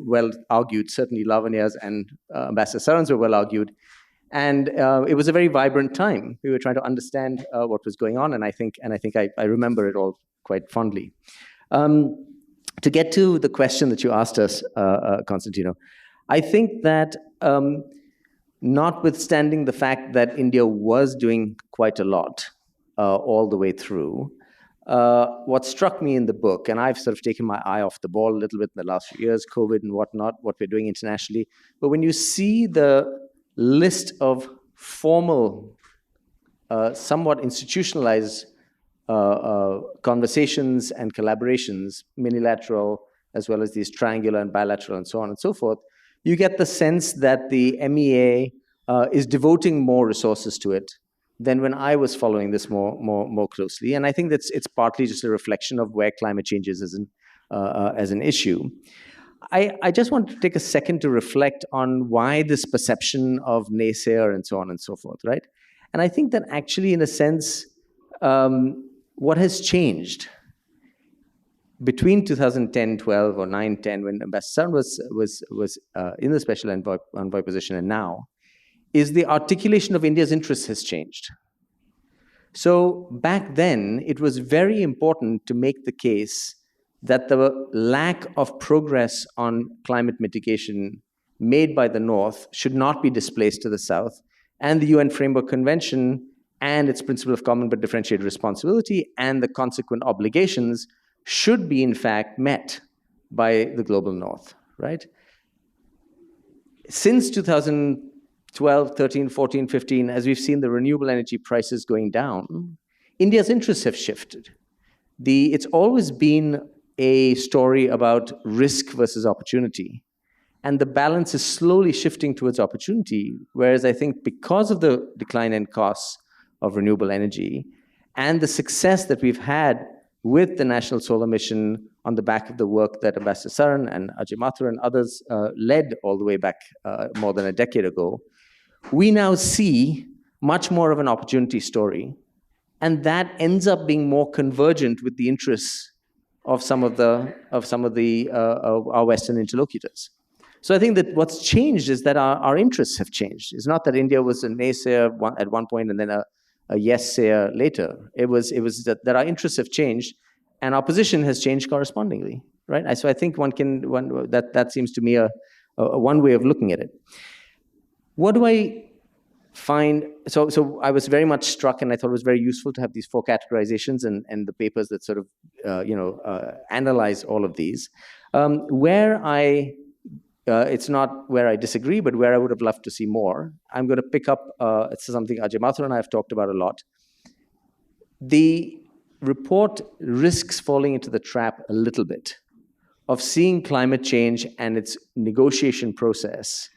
F: well argued. Certainly Lavanya's and Ambassador Saran's were well argued. And it was a very vibrant time. We were trying to understand what was going on, and I think I remember it all quite fondly. To get to the question that you asked us, Constantino, I think that notwithstanding the fact that India was doing quite a lot all the way through, what struck me in the book, and I've sort of taken my eye off the ball a little bit in the last few years, COVID and whatnot, what we're doing internationally, but when you see the list of formal, somewhat institutionalized conversations and collaborations, minilateral, as well as these triangular and bilateral and so on and so forth, you get the sense that the MEA is devoting more resources to it than when I was following this more closely. And I think it's partly just a reflection of where climate change is as an issue. I just want to take a second to reflect on why this perception of naysayer and so on and so forth, right? And I think that actually, in a sense, what has changed between 2010, 12, or 9, 10, when Ambassador Saran was in the special envoy position, and now, is the articulation of India's interests has changed. So back then, it was very important to make the case that the lack of progress on climate mitigation made by the North should not be displaced to the South, and the UN Framework Convention and its principle of common but differentiated responsibility and the consequent obligations should be, in fact, met by the global North, right? Since 2012, 13, 14, 15, as we've seen the renewable energy prices going down, India's interests have shifted. It's always been a story about risk versus opportunity. And the balance is slowly shifting towards opportunity, whereas I think because of the decline in costs of renewable energy and the success that we've had with the National Solar Mission on the back of the work that Ambassador Saran and Ajay Mathur and others led all the way back more than a decade ago, we now see much more of an opportunity story. And that ends up being more convergent with the interests of some of our Western interlocutors. So I think that what's changed is that our interests have changed. It's not that India was a naysayer at one point and then a yes-sayer later. It was that our interests have changed and our position has changed correspondingly, right? So I think that seems to me a one way of looking at it. What do I find? So I was very much struck, and I thought it was very useful to have these 4 categorizations and the papers that sort of analyze all of these. It's not where I disagree, but where I would have loved to see more. I'm going to pick up, it's something Ajay Mathur and I have talked about a lot. The report risks falling into the trap a little bit of seeing climate change and its negotiation process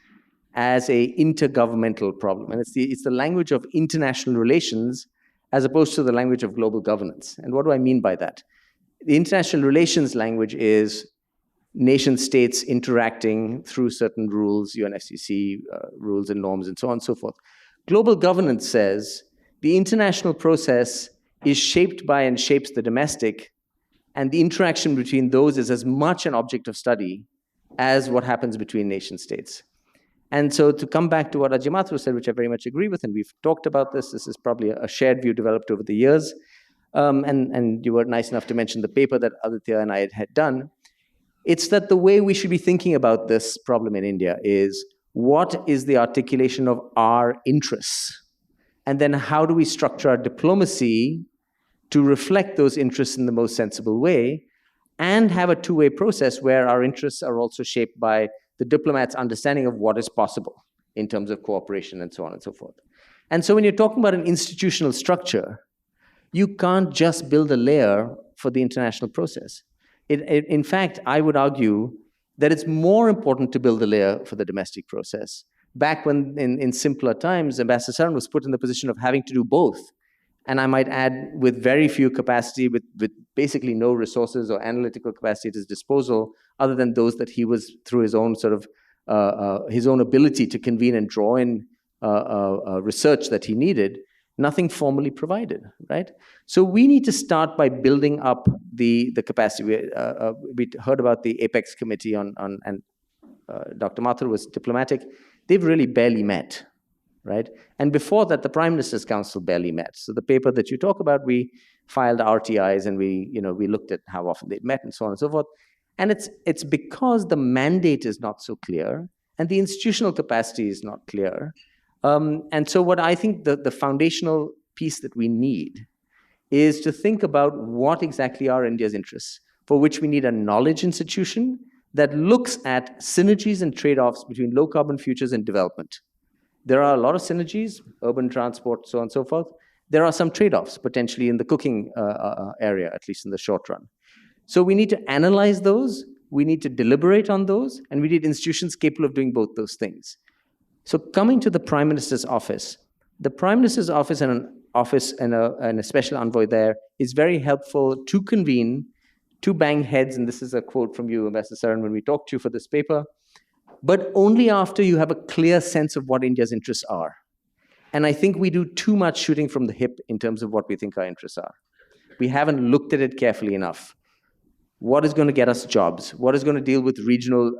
F: as an intergovernmental problem. And it's the language of international relations as opposed to the language of global governance. And what do I mean by that? The international relations language is nation states interacting through certain rules, UNFCCC rules and norms, and so on and so forth. Global governance says the international process is shaped by and shapes the domestic, and the interaction between those is as much an object of study as what happens between nation states. And so to come back to what Ajay Mathur said, which I very much agree with, and we've talked about this is probably a shared view developed over the years, and you were nice enough to mention the paper that Aditya and I had done. It's that the way we should be thinking about this problem in India is what is the articulation of our interests? And then how do we structure our diplomacy to reflect those interests in the most sensible way and have a two-way process where our interests are also shaped by the diplomats' understanding of what is possible in terms of cooperation and so on and so forth. And so when you're talking about an institutional structure, you can't just build a layer for the international process. In fact, I would argue that it's more important to build a layer for the domestic process. Back when, in simpler times, Ambassador Saran was put in the position of having to do both. And I might add, with very few capacity, with basically no resources or analytical capacity at his disposal, other than those that he was, through his own sort of, his own ability to convene and draw in research that he needed, nothing formally provided, right? So we need to start by building up the capacity. We heard about the Apex Committee and Dr. Mathur was diplomatic. They've really barely met, right? And before that, the Prime Minister's Council barely met. So the paper that you talk about, we filed RTIs and we looked at how often they've met and so on and so forth. And it's because the mandate is not so clear and the institutional capacity is not clear. And so what I think the foundational piece that we need is to think about what exactly are India's interests, for which we need a knowledge institution that looks at synergies and trade-offs between low-carbon futures and development. There are a lot of synergies, urban transport, so on and so forth. There are some trade-offs, potentially in the cooking area, at least in the short run. So we need to analyze those, we need to deliberate on those, and we need institutions capable of doing both those things. So coming to the Prime Minister's office, the Prime Minister's office and an office and a special envoy there is very helpful to convene, to bang heads, and this is a quote from you, Ambassador Saran, when we talked to you for this paper, but only after you have a clear sense of what India's interests are. And I think we do too much shooting from the hip in terms of what we think our interests are. We haven't looked at it carefully enough. What is going to get us jobs? What is going to deal with regional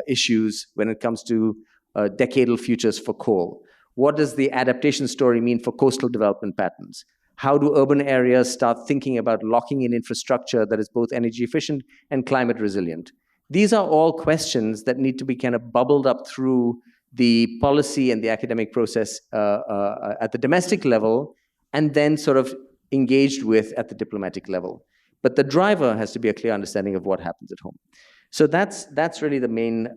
F: issues when it comes to decadal futures for coal? What does the adaptation story mean for coastal development patterns? How do urban areas start thinking about locking in infrastructure that is both energy efficient and climate resilient? These are all questions that need to be kind of bubbled up through the policy and the academic process at the domestic level, and then sort of engaged with at the diplomatic level. But the driver has to be a clear understanding of what happens at home. So that's really the main,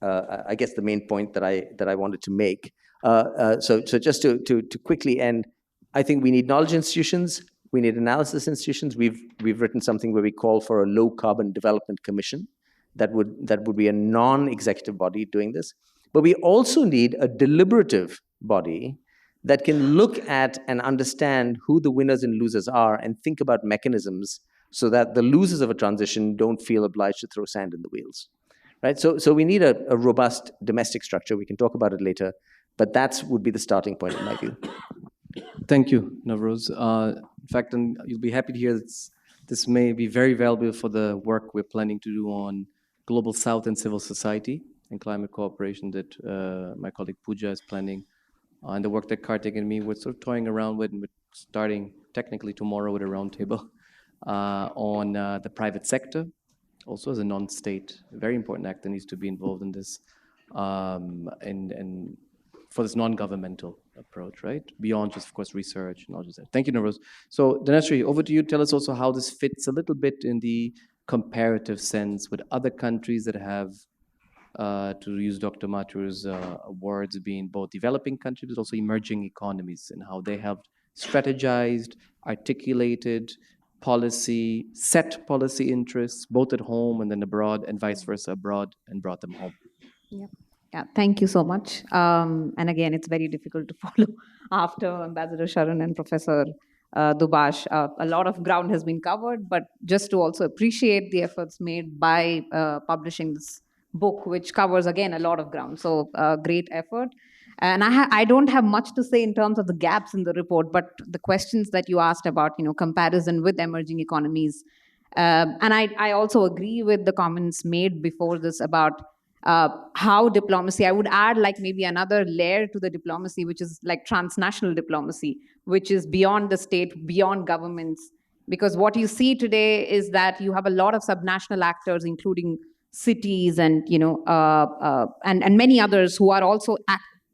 F: I guess, the main point that I wanted to make. So just to quickly end, I think we need knowledge institutions. We need analysis institutions. We've written something where we call for a low carbon development commission that would be a non-executive body doing this. But we also need a deliberative body that can look at and understand who the winners and losers are and think about mechanisms so that the losers of a transition don't feel obliged to throw sand in the wheels, right? So we need a robust domestic structure. We can talk about it later, but that would be the starting point in my view.
D: Thank you, Navroz. In fact, and you'll be happy to hear this may be very valuable for the work we're planning to do on Global South and civil society and climate cooperation that my colleague Pooja is planning, and the work that Karthik and me were sort of toying around with, and we're starting technically tomorrow with a roundtable on the private sector, also as a non-state, a very important actor needs to be involved in this, and for this non-governmental approach, right? Beyond just, of course, research and all just that. Thank you, Navroz. So, Dhanasree, over to you. Tell us also how this fits a little bit in the comparative sense with other countries that have, to use Dr. Mathur's words, being both developing countries, but also emerging economies, and how they have strategized, articulated policy, set policy interests, both at home and then abroad, and vice versa, abroad, and brought them home.
G: Yeah. Yeah, thank you so much. And again, it's very difficult to follow after Ambassador Saran and Professor Dubash. A lot of ground has been covered, but just to also appreciate the efforts made by publishing this book, which covers, again, a lot of ground. So great effort. And I don't have much to say in terms of the gaps in the report, but the questions that you asked about, comparison with emerging economies. And I also agree with the comments made before this about how diplomacy, I would add like maybe another layer to the diplomacy, which is like transnational diplomacy, which is beyond the state, beyond governments. Because what you see today is that you have a lot of subnational actors, including cities and, and many others who are also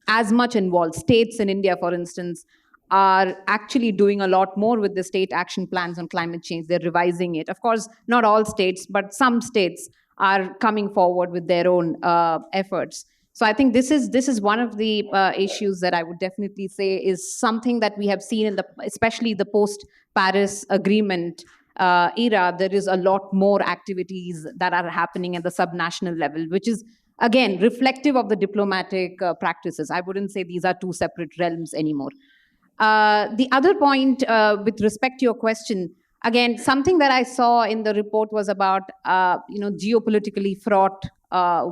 G: as much involved. States in India, for instance, are actually doing a lot more with the state action plans on climate change. They're revising it. Of course, not all states, but some states are coming forward with their own efforts. So I think this is one of the issues that I would definitely say is something that we have seen in especially the post-Paris Agreement era. There is a lot more activities that are happening at the subnational level, which is, again, reflective of the diplomatic practices. I wouldn't say these are two separate realms anymore. The other point with respect to your question, again, something that I saw in the report was about, geopolitically fraught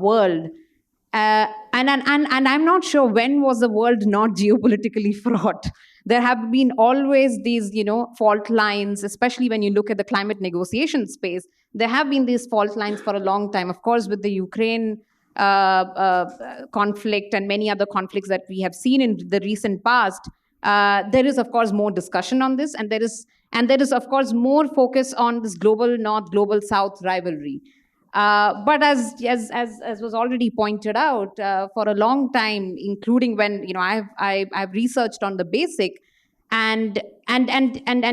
G: world. And I'm not sure when was the world not geopolitically fraught. There have been always these, fault lines, especially when you look at the climate negotiation space. There have been these fault lines for a long time. Of course, with the Ukraine conflict and many other conflicts that we have seen in the recent past, there is, of course, more discussion on this, and there is, of course, more focus on this global north, global south rivalry. But as was already pointed out, for a long time, including when I've researched on the BASIC, and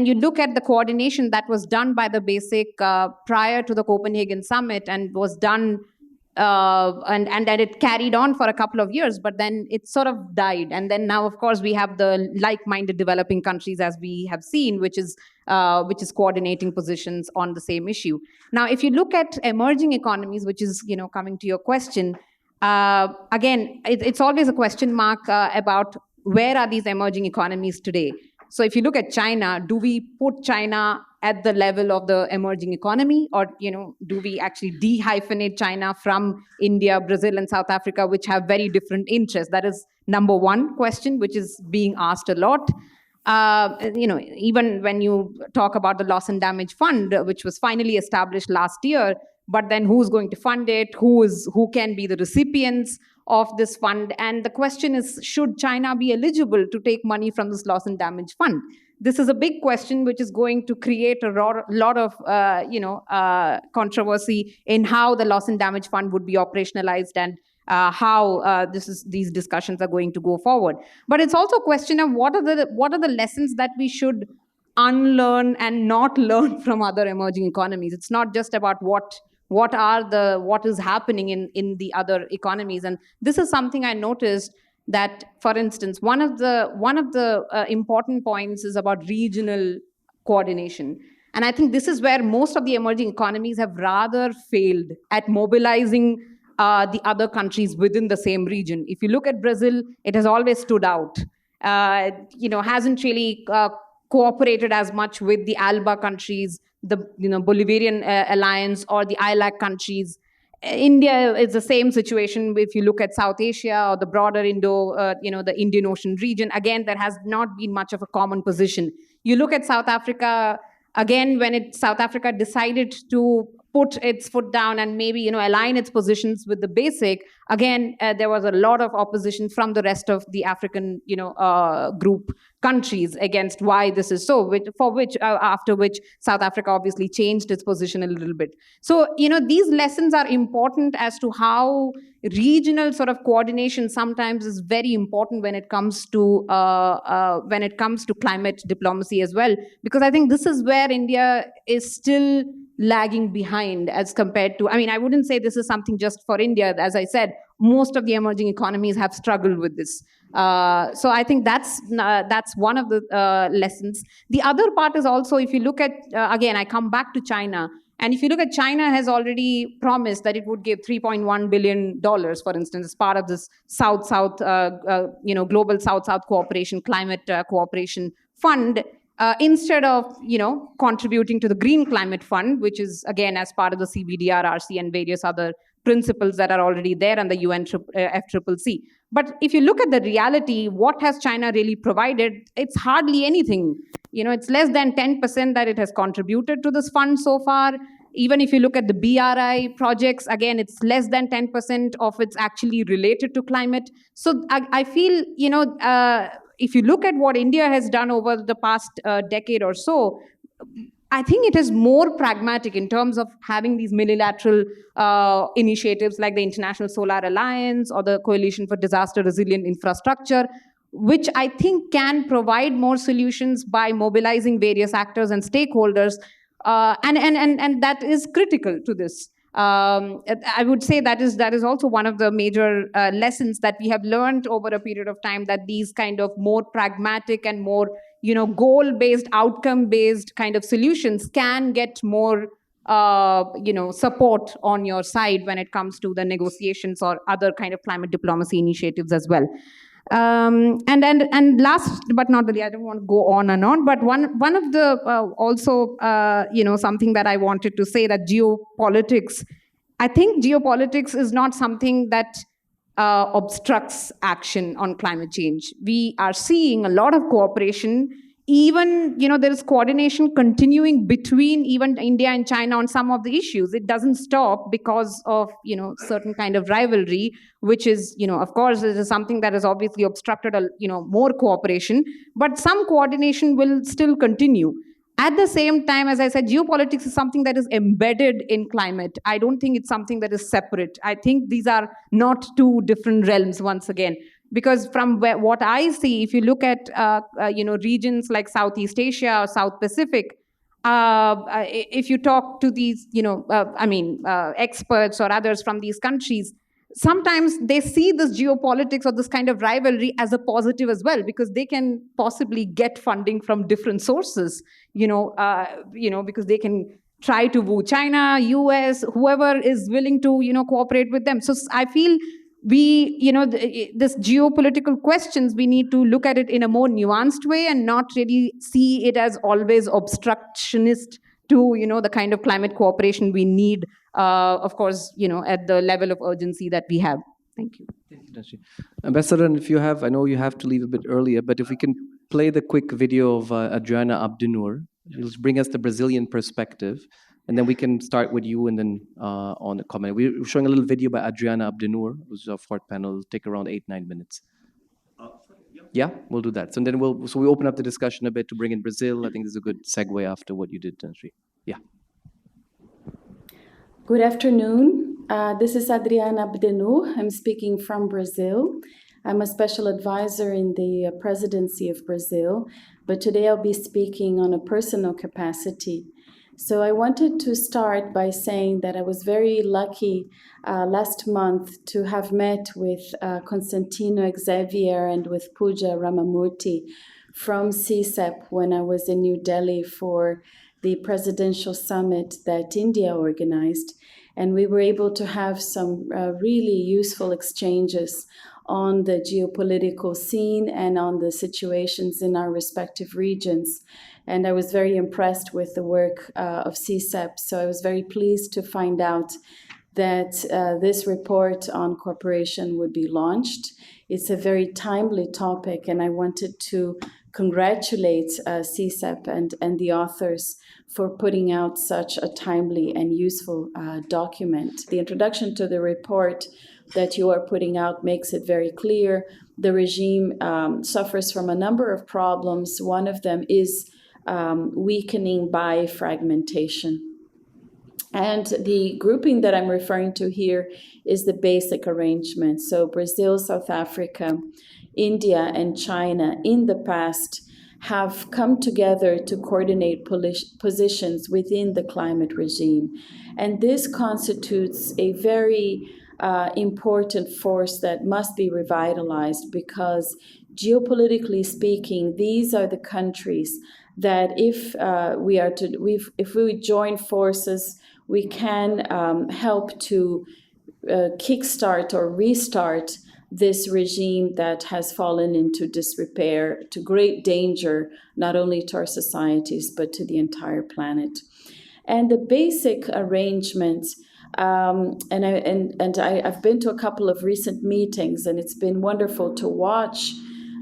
G: you look at the coordination that was done by the BASIC prior to the Copenhagen summit and was done. And it carried on for a couple of years, but then it sort of died. And then now, of course, we have the like-minded developing countries, as we have seen, which is coordinating positions on the same issue. Now, if you look at emerging economies, which is coming to your question, again, it's always a question mark about where are these emerging economies today. So if you look at China, do we put China at the level of the emerging economy, or do we actually de-hyphenate China from India, Brazil, and South Africa, which have very different interests? That is number one question, which is being asked a lot. Even when you talk about the Loss and Damage Fund, which was finally established last year, but then who's going to fund it? Who can be the recipients of this fund? And the question is, should China be eligible to take money from this Loss and Damage Fund? This is a big question, which is going to create a lot of controversy in how the Loss and Damage Fund would be operationalized and how these discussions are going to go forward. But it's also a question of what are the lessons that we should unlearn and not learn from other emerging economies. It's not just about what is happening in the other economies. And this is something I noticed, that, for instance, one of the important points is about regional coordination. And I think this is where most of the emerging economies have rather failed at mobilizing the other countries within the same region. If you look at Brazil, it has always stood out. Hasn't really cooperated as much with the ALBA countries, the Bolivarian alliance, or the ILAC countries. India is the same situation. If you look at South Asia or the broader the Indian Ocean region, again, there has not been much of a common position. You look at South Africa, again, when South Africa decided to put its foot down and maybe align its positions with the BASIC, again, there was a lot of opposition from the rest of the African group countries against why this is so, after which South Africa obviously changed its position a little bit. So these lessons are important as to how regional sort of coordination sometimes is very important when it comes to climate diplomacy as well, because I think this is where India is still lagging behind as compared to, I wouldn't say this is something just for India. As I said, most of the emerging economies have struggled with this. So I think that's one of the lessons. The other part is also, if you look at, again, I come back to China. And if you look at China has already promised that it would give $3.1 billion, for instance, as part of this South-South, global South-South cooperation, climate cooperation fund, instead of, contributing to the Green Climate Fund, which is, again, as part of the CBDRRC and various other principles that are already there and the UN FCCC. But if you look at the reality, what has China really provided? It's hardly anything. It's less than 10% that it has contributed to this fund so far. Even if you look at the BRI projects, again, it's less than 10% of it's actually related to climate. So I feel, if you look at what India has done over the past decade or so, I think it is more pragmatic in terms of having these multilateral initiatives like the International Solar Alliance or the Coalition for Disaster Resilient Infrastructure, which I think can provide more solutions by mobilizing various actors and stakeholders. And that is critical to this. I would say that is also one of the major lessons that we have learned over a period of time, that these kind of more pragmatic and more goal-based, outcome-based kind of solutions can get more support on your side when it comes to the negotiations or other kind of climate diplomacy initiatives as well. And last but not the least, I don't want to go on and on, but one of the also something that I wanted to say, that geopolitics, I think geopolitics is not something that obstructs action on climate change. We are seeing a lot of cooperation. Even, there is coordination continuing between even India and China on some of the issues. It doesn't stop because of, certain kind of rivalry, which is, of course, it is something that has obviously obstructed, more cooperation, but some coordination will still continue. At the same time, as I said, geopolitics is something that is embedded in climate. I don't think it's something that is separate. I think these are not two different realms once again. Because from what I see, if you look at regions like Southeast Asia or South Pacific, if you talk to these experts or others from these countries, sometimes they see this geopolitics or this kind of rivalry as a positive as well, because they can possibly get funding from different sources. Because they can try to woo China, US, whoever is willing to cooperate with them. So I feel this geopolitical questions, we need to look at it in a more nuanced way and not really see it as always obstructionist to, the kind of climate cooperation we need, of course, at the level of urgency that we have. Thank you.
D: Ambassador, and if you have, I know you have to leave a bit earlier, but if we can play the quick video of Adriana Abdenur, it'll bring us the Brazilian perspective, and then we can start with you and then on the comment. We're showing a little video by Adriana Abdenur, who's our fourth panel. It'll take around 8-9 minutes. Yeah, we'll do that. So then we open up the discussion a bit to bring in Brazil. I think this is a good segue after what you did, Dhanasree. Yeah.
H: Good afternoon. This is Adriana Abdenur. I'm speaking from Brazil. I'm a special advisor in the Presidency of Brazil, but today I'll be speaking on a personal capacity. So I wanted to start by saying that I was very lucky last month to have met with Constantino, Xavier, and with Pooja Ramamurthy from CSEP when I was in New Delhi for the presidential summit that India organized. And we were able to have some really useful exchanges on the geopolitical scene and on the situations in our respective regions. And I was very impressed with the work of CSEP. So I was very pleased to find out that this report on cooperation would be launched. It's a very timely topic, and I wanted to congratulate CSEP and the authors for putting out such a timely and useful document. The introduction to the report that you are putting out makes it very clear. The regime suffers from a number of problems. One of them is weakening by fragmentation. And the grouping that I'm referring to here is the basic arrangement. So Brazil, South Africa, India, and China in the past have come together to coordinate positions within the climate regime. And this constitutes a very important force that must be revitalized, because geopolitically speaking, these are the countries that if we join forces, we can help to kickstart or restart this regime that has fallen into disrepair, to great danger, not only to our societies, but to the entire planet. And the basic arrangements, I've been to a couple of recent meetings, and it's been wonderful to watch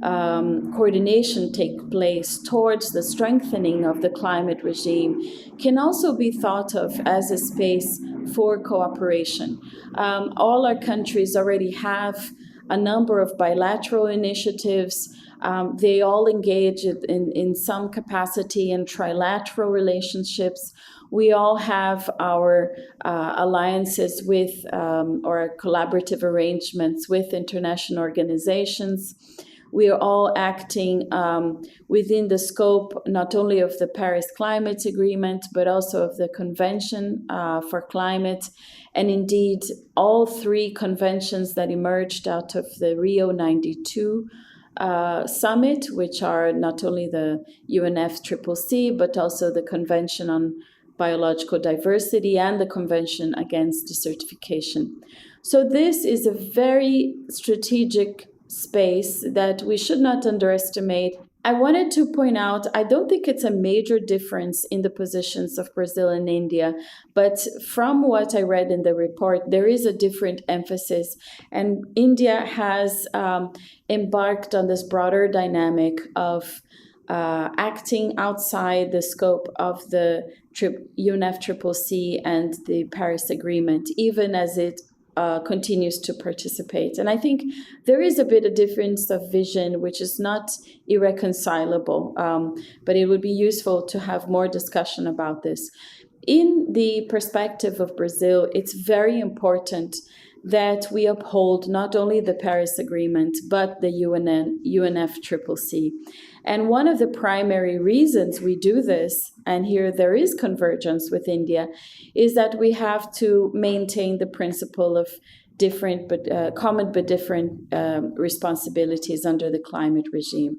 H: coordination take place towards the strengthening of the climate regime, can also be thought of as a space for cooperation. All our countries already have a number of bilateral initiatives. They all engage in some capacity in trilateral relationships. We all have our alliances with or collaborative arrangements with international organizations. We are all acting within the scope not only of the Paris Climate Agreement, but also of the Convention for Climate, and indeed all three conventions that emerged out of the Rio 92 summit, which are not only the UNFCCC, but also the Convention on Biological Diversity and the Convention Against Desertification. So this is a very strategic space that we should not underestimate. I wanted to point out, I don't think it's a major difference in the positions of Brazil and India, but from what I read in the report, there is a different emphasis. And India has embarked on this broader dynamic of acting outside the scope of the UNFCCC and the Paris Agreement, even as it continues to participate. And I think there is a bit of difference of vision, which is not irreconcilable, but it would be useful to have more discussion about this. In the perspective of Brazil, it's very important that we uphold not only the Paris Agreement, but the UNFCCC. And one of the primary reasons we do this, and here there is convergence with India, is that we have to maintain the principle of different but common but different responsibilities under the climate regime.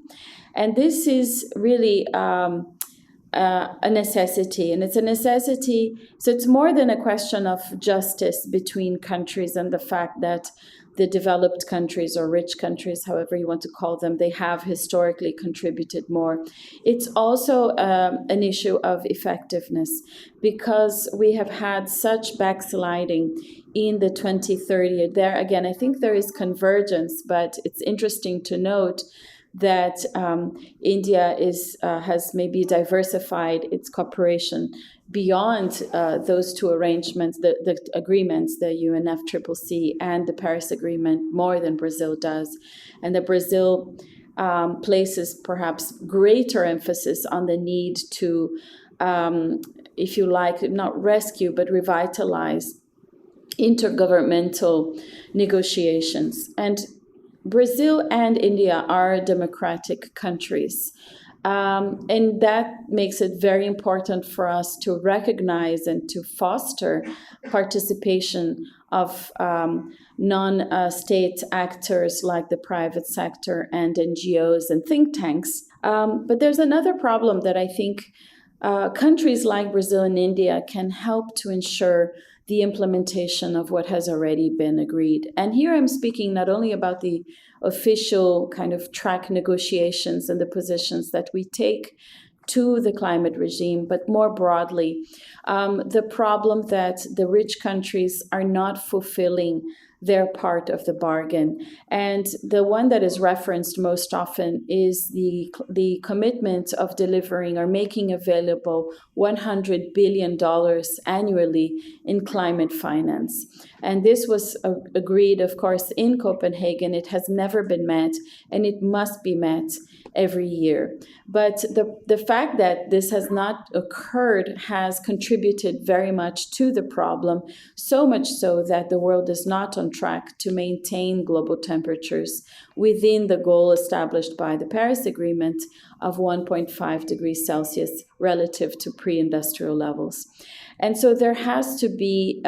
H: And this is really a necessity, and it's a necessity. So it's more than a question of justice between countries and the fact that the developed countries or rich countries, however you want to call them, they have historically contributed more. It's also an issue of effectiveness, because we have had such backsliding in the 2030. There again, I think there is convergence, but it's interesting to note that India has maybe diversified its cooperation beyond those two arrangements, the agreements, the UNFCCC and the Paris Agreement, more than Brazil does. And that Brazil places perhaps greater emphasis on the need to, if you like, not rescue, but revitalize intergovernmental negotiations. And Brazil and India are democratic countries. And that makes it very important for us to recognize and to foster participation of non-state actors like the private sector and NGOs and think tanks. But there's another problem that I think countries like Brazil and India can help to ensure the implementation of what has already been agreed. And here I'm speaking not only about the official kind of track negotiations and the positions that we take to the climate regime, but more broadly, the problem that the rich countries are not fulfilling their part of the bargain. And the one that is referenced most often is the commitment of delivering or making available $100 billion annually in climate finance. And this was agreed, of course, in Copenhagen. It has never been met, and it must be met every year. But the fact that this has not occurred has contributed very much to the problem, so much so that the world is not on track to maintain global temperatures within the goal established by the Paris Agreement of 1.5 degrees Celsius relative to pre-industrial levels. And so there has to be,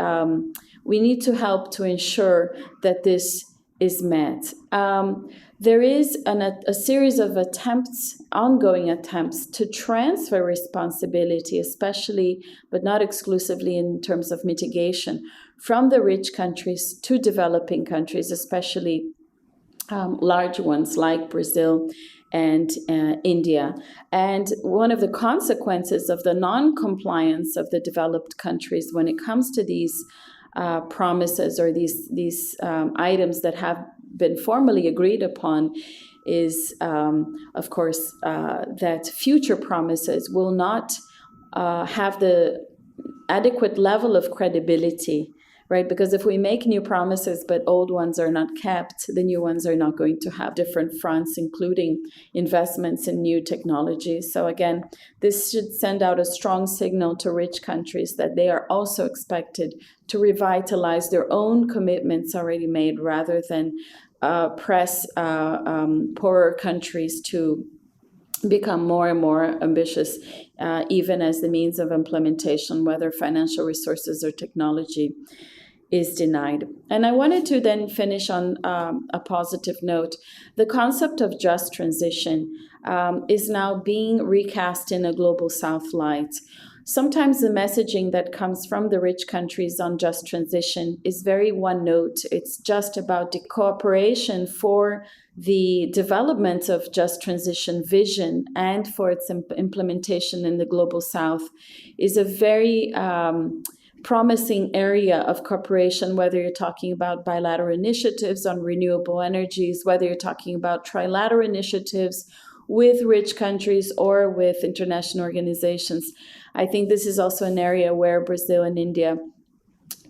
H: we need to help to ensure that this is met. There is a series of attempts, ongoing attempts, to transfer responsibility, especially, but not exclusively in terms of mitigation, from the rich countries to developing countries, especially large ones like Brazil and India. And one of the consequences of the non-compliance of the developed countries when it comes to these promises or these items that have been formally agreed upon is, of course, that future promises will not have the adequate level of credibility, right? Because if we make new promises but old ones are not kept, the new ones are not going to have different fronts, including investments in new technologies. So again, this should send out a strong signal to rich countries that they are also expected to revitalize their own commitments already made, rather than press poorer countries to become more and more ambitious, even as the means of implementation, whether financial resources or technology, is denied. And I wanted to then finish on a positive note. The concept of just transition is now being recast in a global South light. Sometimes the messaging that comes from the rich countries on just transition is very one note. It's just about the cooperation for the development of just transition vision and for its implementation in the global South is a very promising area of cooperation, whether you're talking about bilateral initiatives on renewable energies, whether you're talking about trilateral initiatives with rich countries or with international organizations. I think this is also an area where Brazil and India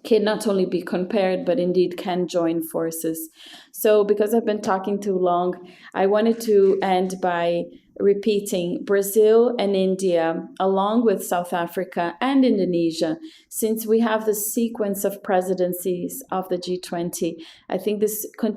H: can not only be compared, but indeed can join forces. So because I've been talking too long, I wanted to end by repeating Brazil and India, along with South Africa and Indonesia, since we have the sequence of presidencies of the G20, I think this will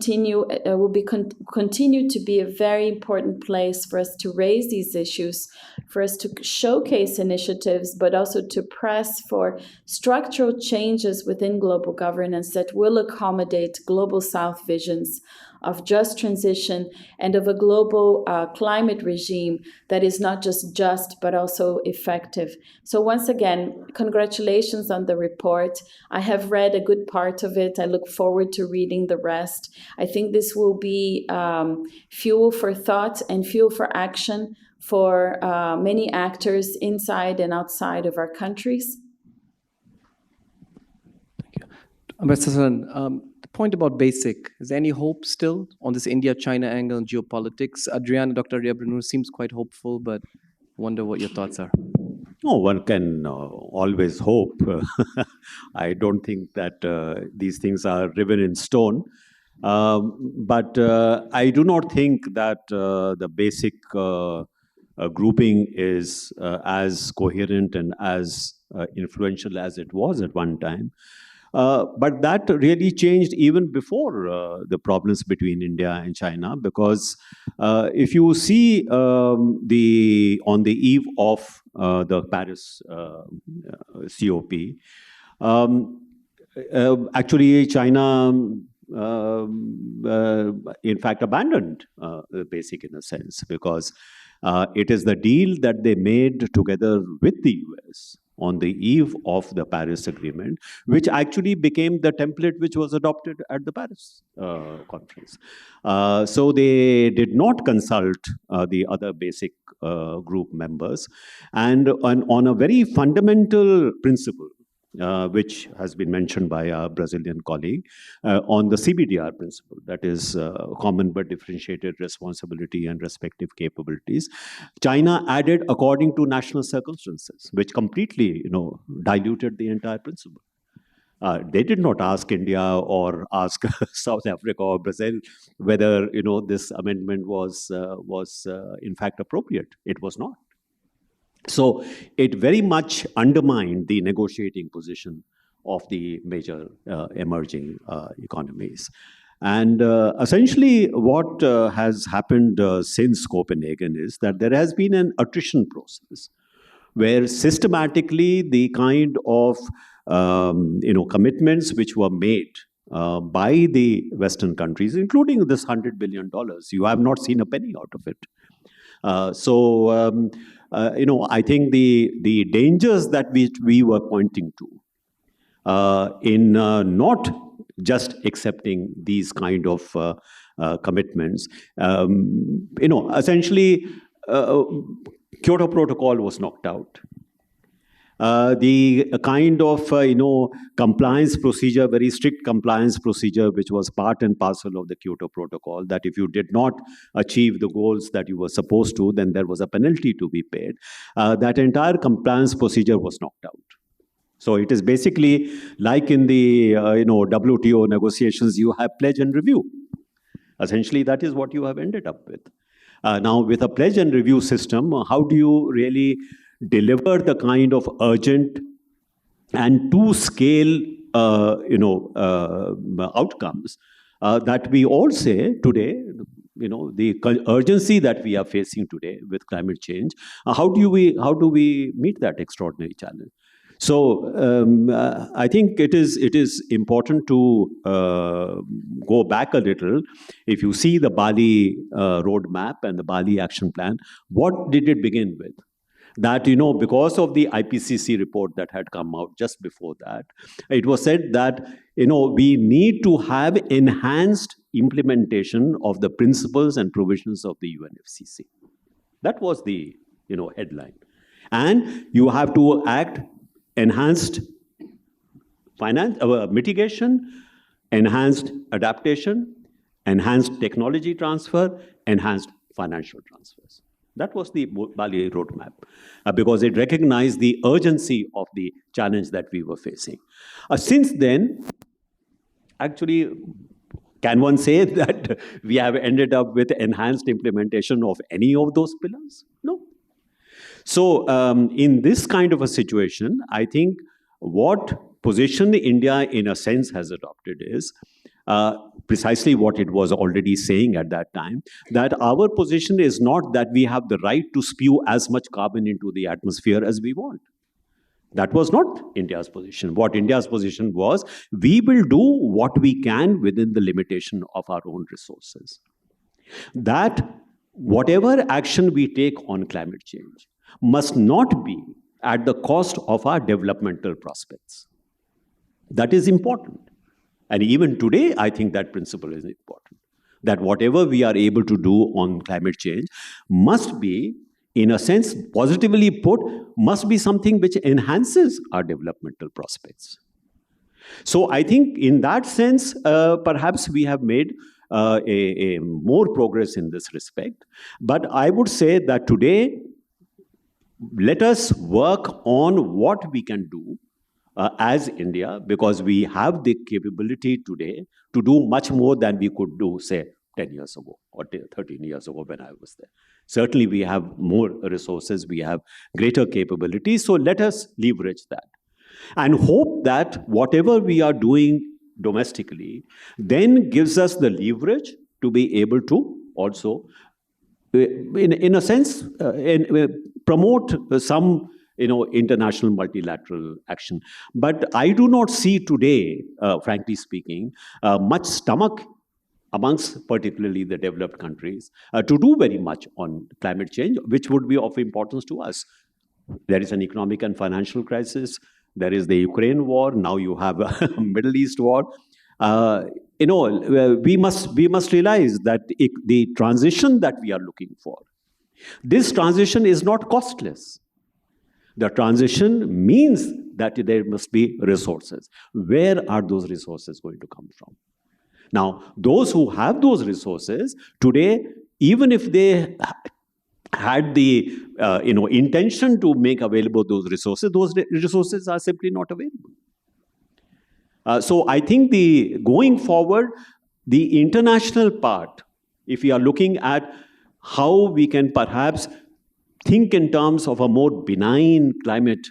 H: continue to be a very important place for us to raise these issues, for us to showcase initiatives, but also to press for structural changes within global governance that will accommodate global South visions of just transition and of a global climate regime that is not just, but also effective. So once again, congratulations questions on the report. I have read a good part of it. I look forward to reading the rest. I think this will be fuel for thought and fuel for action for many actors inside and outside of our countries.
D: Ambassador Saran, the point about basic, is there any hope still on this India-China angle and geopolitics? Adriana, Dr. Adriana Abdenur seems quite hopeful, but wonder what your thoughts are.
E: No, one can always hope. I don't think that these things are written in stone. But I do not think that the basic grouping is as coherent and as influential as it was at one time. But that really changed even before the problems between India and China, because if you see on the eve of the Paris COP, actually China in fact abandoned the basic in a sense, because it is the deal that they made together with the US on the eve of the Paris Agreement, which actually became the template which was adopted at the Paris conference. So they did not consult the other basic group members. And on a very fundamental principle, which has been mentioned by our Brazilian colleague, on the CBDR principle, that is common but differentiated responsibility and respective capabilities. China added according to national circumstances, which completely, diluted the entire principle. They did not ask India or ask South Africa or Brazil whether, this amendment was in fact appropriate. It was not. So it very much undermined the negotiating position of the major emerging economies. And essentially what has happened since Copenhagen is that there has been an attrition process where systematically the kind of commitments which were made by the Western countries, including this $100 billion, you have not seen a penny out of it. I think the dangers that we were pointing to in not just accepting these kind of commitments, essentially Kyoto Protocol was knocked out. The kind of compliance procedure, very strict compliance procedure, which was part and parcel of the Kyoto Protocol, that if you did not achieve the goals that you were supposed to, then there was a penalty to be paid. That entire compliance procedure was knocked out. So it is basically like in the WTO negotiations, you have pledge and review. Essentially, that is what you have ended up with. Now, with a pledge and review system, how do you really deliver the kind of urgent and to scale, outcomes that we all say today, the urgency that we are facing today with climate change? How do we meet that extraordinary challenge? So I think it is important to go back a little. If you see the Bali roadmap and the Bali action plan, what did it begin with? That, because of the IPCC report that had come out just before that, it was said that, we need to have enhanced implementation of the principles and provisions of the UNFCCC. That was the, headline. And you have to act enhanced mitigation, enhanced adaptation, enhanced technology transfer, enhanced financial transfers. That was the Bali roadmap, because it recognized the urgency of the challenge that we were facing. Since then, actually, can one say that we have ended up with enhanced implementation of any of those pillars? No. So in this kind of a situation, I think what position India, in a sense, has adopted is precisely what it was already saying at that time, that our position is not that we have the right to spew as much carbon into the atmosphere as we want. That was not India's position. What India's position was, we will do what we can within the limitation of our own resources. That whatever action we take on climate change must not be at the cost of our developmental prospects. That is important. And even today, I think that principle is important. That whatever we are able to do on climate change must be, in a sense, positively put, must be something which enhances our developmental prospects. So I think in that sense, perhaps we have made a more progress in this respect. But I would say that today, let us work on what we can do as India, because we have the capability today to do much more than we could do, say, 10 years ago or 13 years ago when I was there. Certainly, we have more resources, we have greater capabilities, so let us leverage that. And hope that whatever we are doing domestically then gives us the leverage to be able to also, in a sense, promote some international multilateral action. But I do not see today, frankly speaking, much stomach amongst particularly the developed countries to do very much on climate change, which would be of importance to us. There is an economic and financial crisis. There is the Ukraine war. Now you have a Middle East war. We must realize that the transition that we are looking for, this transition is not costless. The transition means that there must be resources. Where are those resources going to come from? Now, those who have those resources today, even if they had the intention to make available those resources are simply not available. So I think going forward, the international part, if we are looking at how we can perhaps think in terms of a more benign climate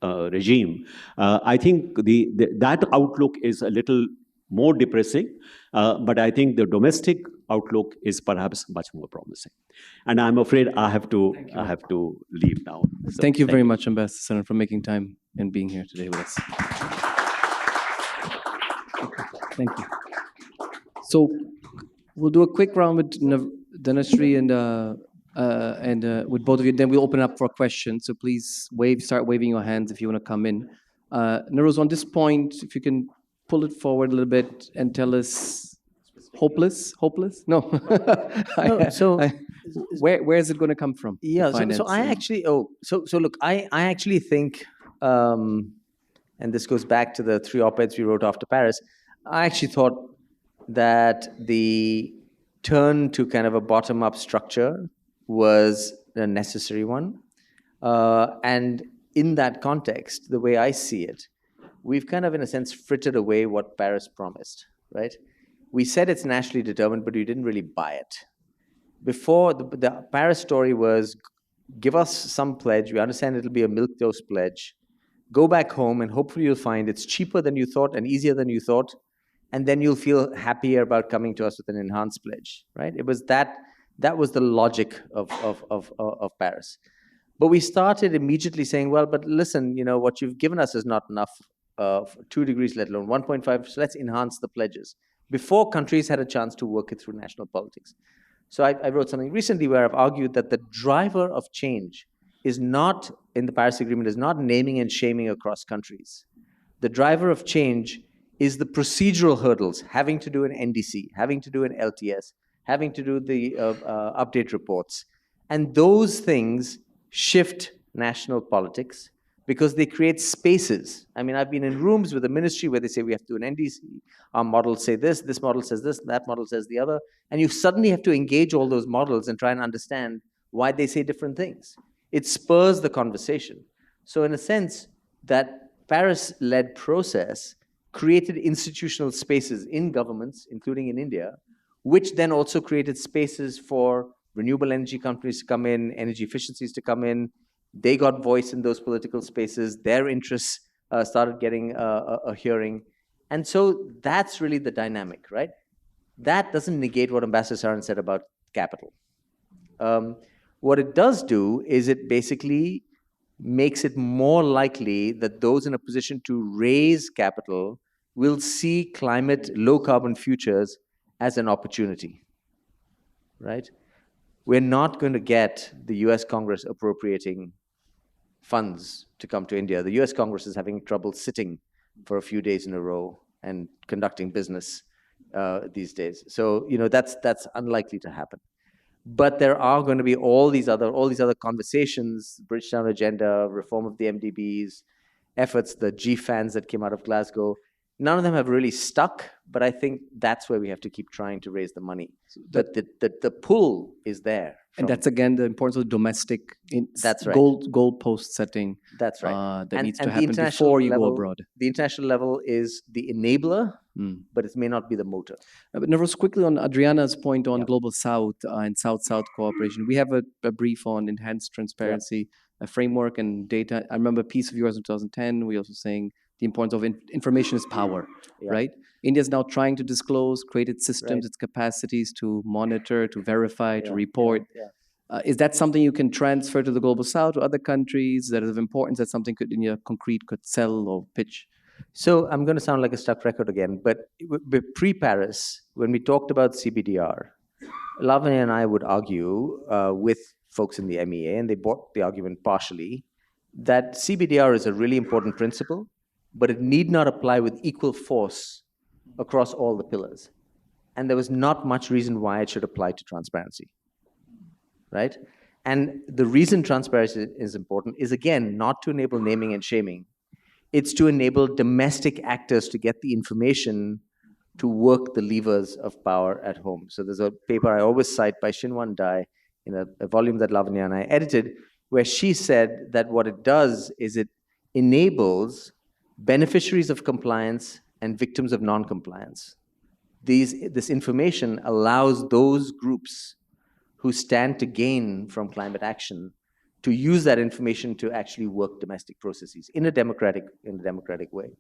E: regime, I think that outlook is a little more depressing, but I think the domestic outlook is perhaps much more promising. And I'm afraid I have to leave now. So,
D: thank you very much, Ambassador Saran, for making time and being here today with us. Thank you. So we'll do a quick round with Dhanasree and with both of you. Then we'll open up for questions. So please start waving your hands if you want to come in. Navroz, on this point, if you can pull it forward a little bit and tell us, hopeless? No.
F: No, so
D: where is it going to come from?
F: Yeah, so I actually, look, I actually think, and this goes back to the 3 op-eds we wrote after Paris, I actually thought that the turn to kind of a bottom-up structure was a necessary one. And in that context, the way I see it, we've kind of, in a sense, frittered away what Paris promised, right? We said it's nationally determined, but we didn't really buy it. Before, the Paris story was, give us some pledge. We understand it'll be a milquetoast pledge. Go back home, and hopefully you'll find it's cheaper than you thought and easier than you thought, and then you'll feel happier about coming to us with an enhanced pledge, right? It was that was the logic of Paris. But we started immediately saying, well, but listen, what you've given us is not enough. 2 degrees, let alone 1.5, so let's enhance the pledges before countries had a chance to work it through national politics. So I wrote something recently where I've argued that the driver of change is not, in the Paris Agreement, is not naming and shaming across countries. The driver of change is the procedural hurdles, having to do an NDC, having to do an LTS, having to do the update reports. And those things shift national politics because they create spaces. I mean, I've been in rooms with the ministry where they say we have to do an NDC, our models say this model says this, that model says the other, and you suddenly have to engage all those models and try and understand why they say different things. It spurs the conversation. So in a sense, that Paris-led process created institutional spaces in governments, including in India, which then also created spaces for renewable energy companies to come in, energy efficiencies to come in. They got voice in those political spaces. Their interests started getting a hearing. And so that's really the dynamic, right? That doesn't negate what Ambassador Saran said about capital. What it does do is it basically makes it more likely that those in a position to raise capital will see climate, low-carbon futures as an opportunity, right? We're not going to get the US Congress appropriating funds to come to India. The US Congress is having trouble sitting for a few days in a row and conducting business these days. So, that's unlikely to happen. But there are going to be all these other conversations, Bridgetown Agenda, reform of the MDBs, efforts, the GFANs that came out of Glasgow. None of them have really stuck, but I think that's where we have to keep trying to raise the money. But the pull is there.
D: And that's, again, the importance of domestic
F: That's right.
D: goalpost setting.
F: That's right.
D: That needs to happen before you go abroad.
F: The international level is the enabler, but it may not be the motor.
D: But Navroz, quickly on Adriana's point on Global South and South-South cooperation, we have a brief on enhanced transparency, a framework and data. I remember a piece of yours in 2010, we also saying the importance of information is power, right? India is now trying to disclose, create its systems, its capacities to monitor, to verify, to report. Is that something you can transfer to the Global South, to other countries that is of importance, that something India concrete could sell or pitch?
F: So I'm going to sound like a stuck record again, but pre-Paris, when we talked about CBDR, Lavanya and I would argue with folks in the MEA, and they bought the argument partially, that CBDR is a really important principle, but it need not apply with equal force across all the pillars. And there was not much reason why it should apply to transparency, right? And the reason transparency is important is, again, not to enable naming and shaming. It's to enable domestic actors to get the information to work the levers of power at home. So there's a paper I always cite by Shinwan Dai in a volume that Lavanya and I edited, where she said that what it does is it enables beneficiaries of compliance and victims of non-compliance. This information allows those groups who stand to gain from climate action to use that information to actually work domestic processes in a democratic way.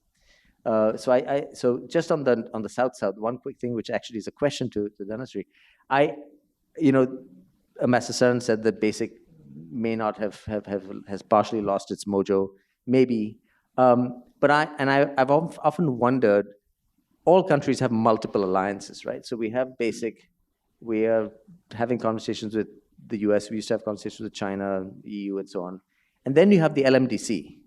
F: So just on the South-South, one quick thing, which actually is a question to Dhanasree. Ambassador Saran said that BASIC may not has partially lost its mojo, maybe. But I've often wondered, all countries have multiple alliances, right? So we have BASIC, we are having conversations with the US, we used to have conversations with China, EU, and so on. And then you have the LMDC,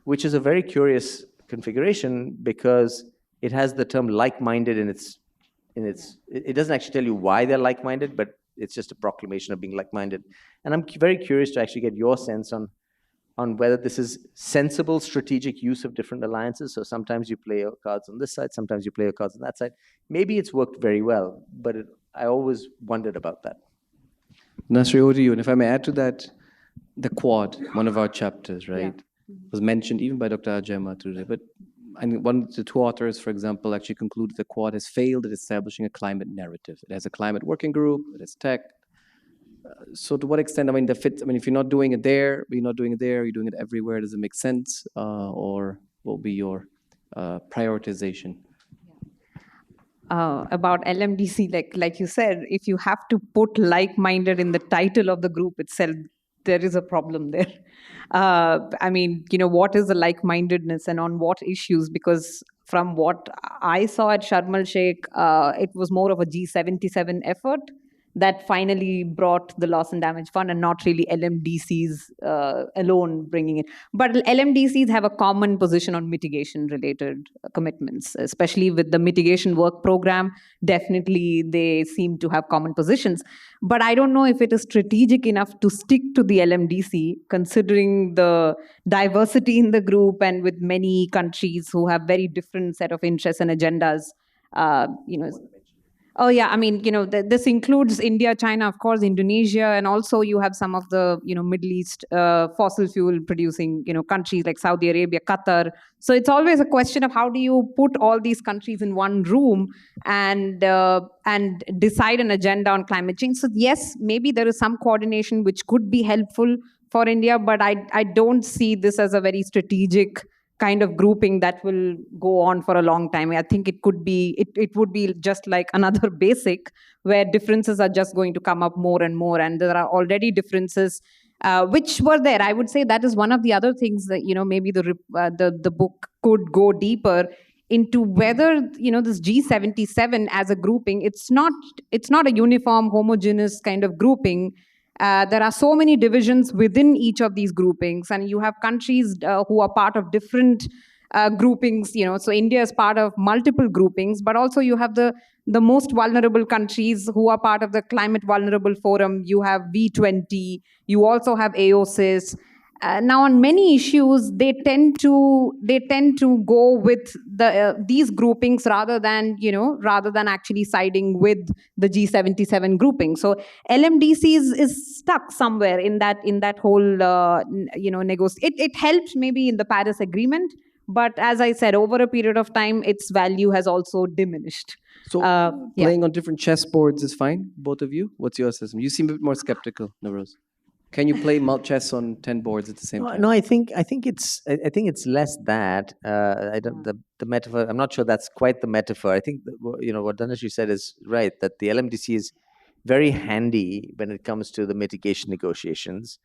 F: which is a very curious configuration because it has the term like-minded in its, it doesn't actually tell you why they're like-minded, but it's just a proclamation of being like-minded. And I'm very curious to actually get your sense on whether this is sensible strategic use of different alliances. So sometimes you play your cards on this side, sometimes you play your cards on that side. Maybe it's worked very well, but I always wondered about that.
D: Dhanasree, over to you. And if I may add to that, the Quad, one of our chapters, right, was mentioned even by Dr. Ajay Mathur today. But one of the two authors, for example, actually concluded the Quad has failed at establishing a climate narrative. It has a climate working group, it has tech. So to what extent, if you're not doing it there, you're not doing it there, you're doing it everywhere, does it make sense? Or what will be your prioritization?
G: About LMDC, like you said, if you have to put like-minded in the title of the group itself, there is a problem there. What is the like-mindedness and on what issues? Because from what I saw at Sharm el-Sheikh, it was more of a G77 effort that finally brought the loss and damage fund and not really LMDCs alone bringing it. But LMDCs have a common position on mitigation-related commitments, especially with the mitigation work program. Definitely, they seem to have common positions. But I don't know if it is strategic enough to stick to the LMDC, considering the diversity in the group and with many countries who have very different set of interests and agendas. Oh yeah, this includes India, China, of course, Indonesia, and also you have some of the Middle East fossil fuel producing countries like Saudi Arabia, Qatar. So it's always a question of how do you put all these countries in one room and decide an agenda on climate change. So yes, maybe there is some coordination which could be helpful for India, but I don't see this as a very strategic kind of grouping that will go on for a long time. I think it would be just like another BASIC where differences are just going to come up more and more, and there are already differences which were there. I would say that is one of the other things that maybe the book could go deeper into whether this G77 as a grouping, it's not a uniform homogeneous kind of grouping. There are so many divisions within each of these groupings, and you have countries who are part of different groupings. So India is part of multiple groupings, but also you have the most vulnerable countries who are part of the Climate Vulnerable Forum. You have V20. You also have AOSIS. Now, on many issues, they tend to go with these groupings rather than actually siding with the G77 grouping. So LMDC is stuck somewhere in that whole negotiation. It helped maybe in the Paris Agreement, but as I said, over a period of time, its value has also diminished.
D: So playing on different chessboards is fine. Both of you, what's your system? You seem a bit more skeptical, Navroz. Can you play chess on 10 boards at the same time?
F: No, I think it's less that. I don't the metaphor. I'm not sure that's quite the metaphor. I think what Dhanasree said is right, that the LMDC is very handy when it comes to the mitigation negotiations.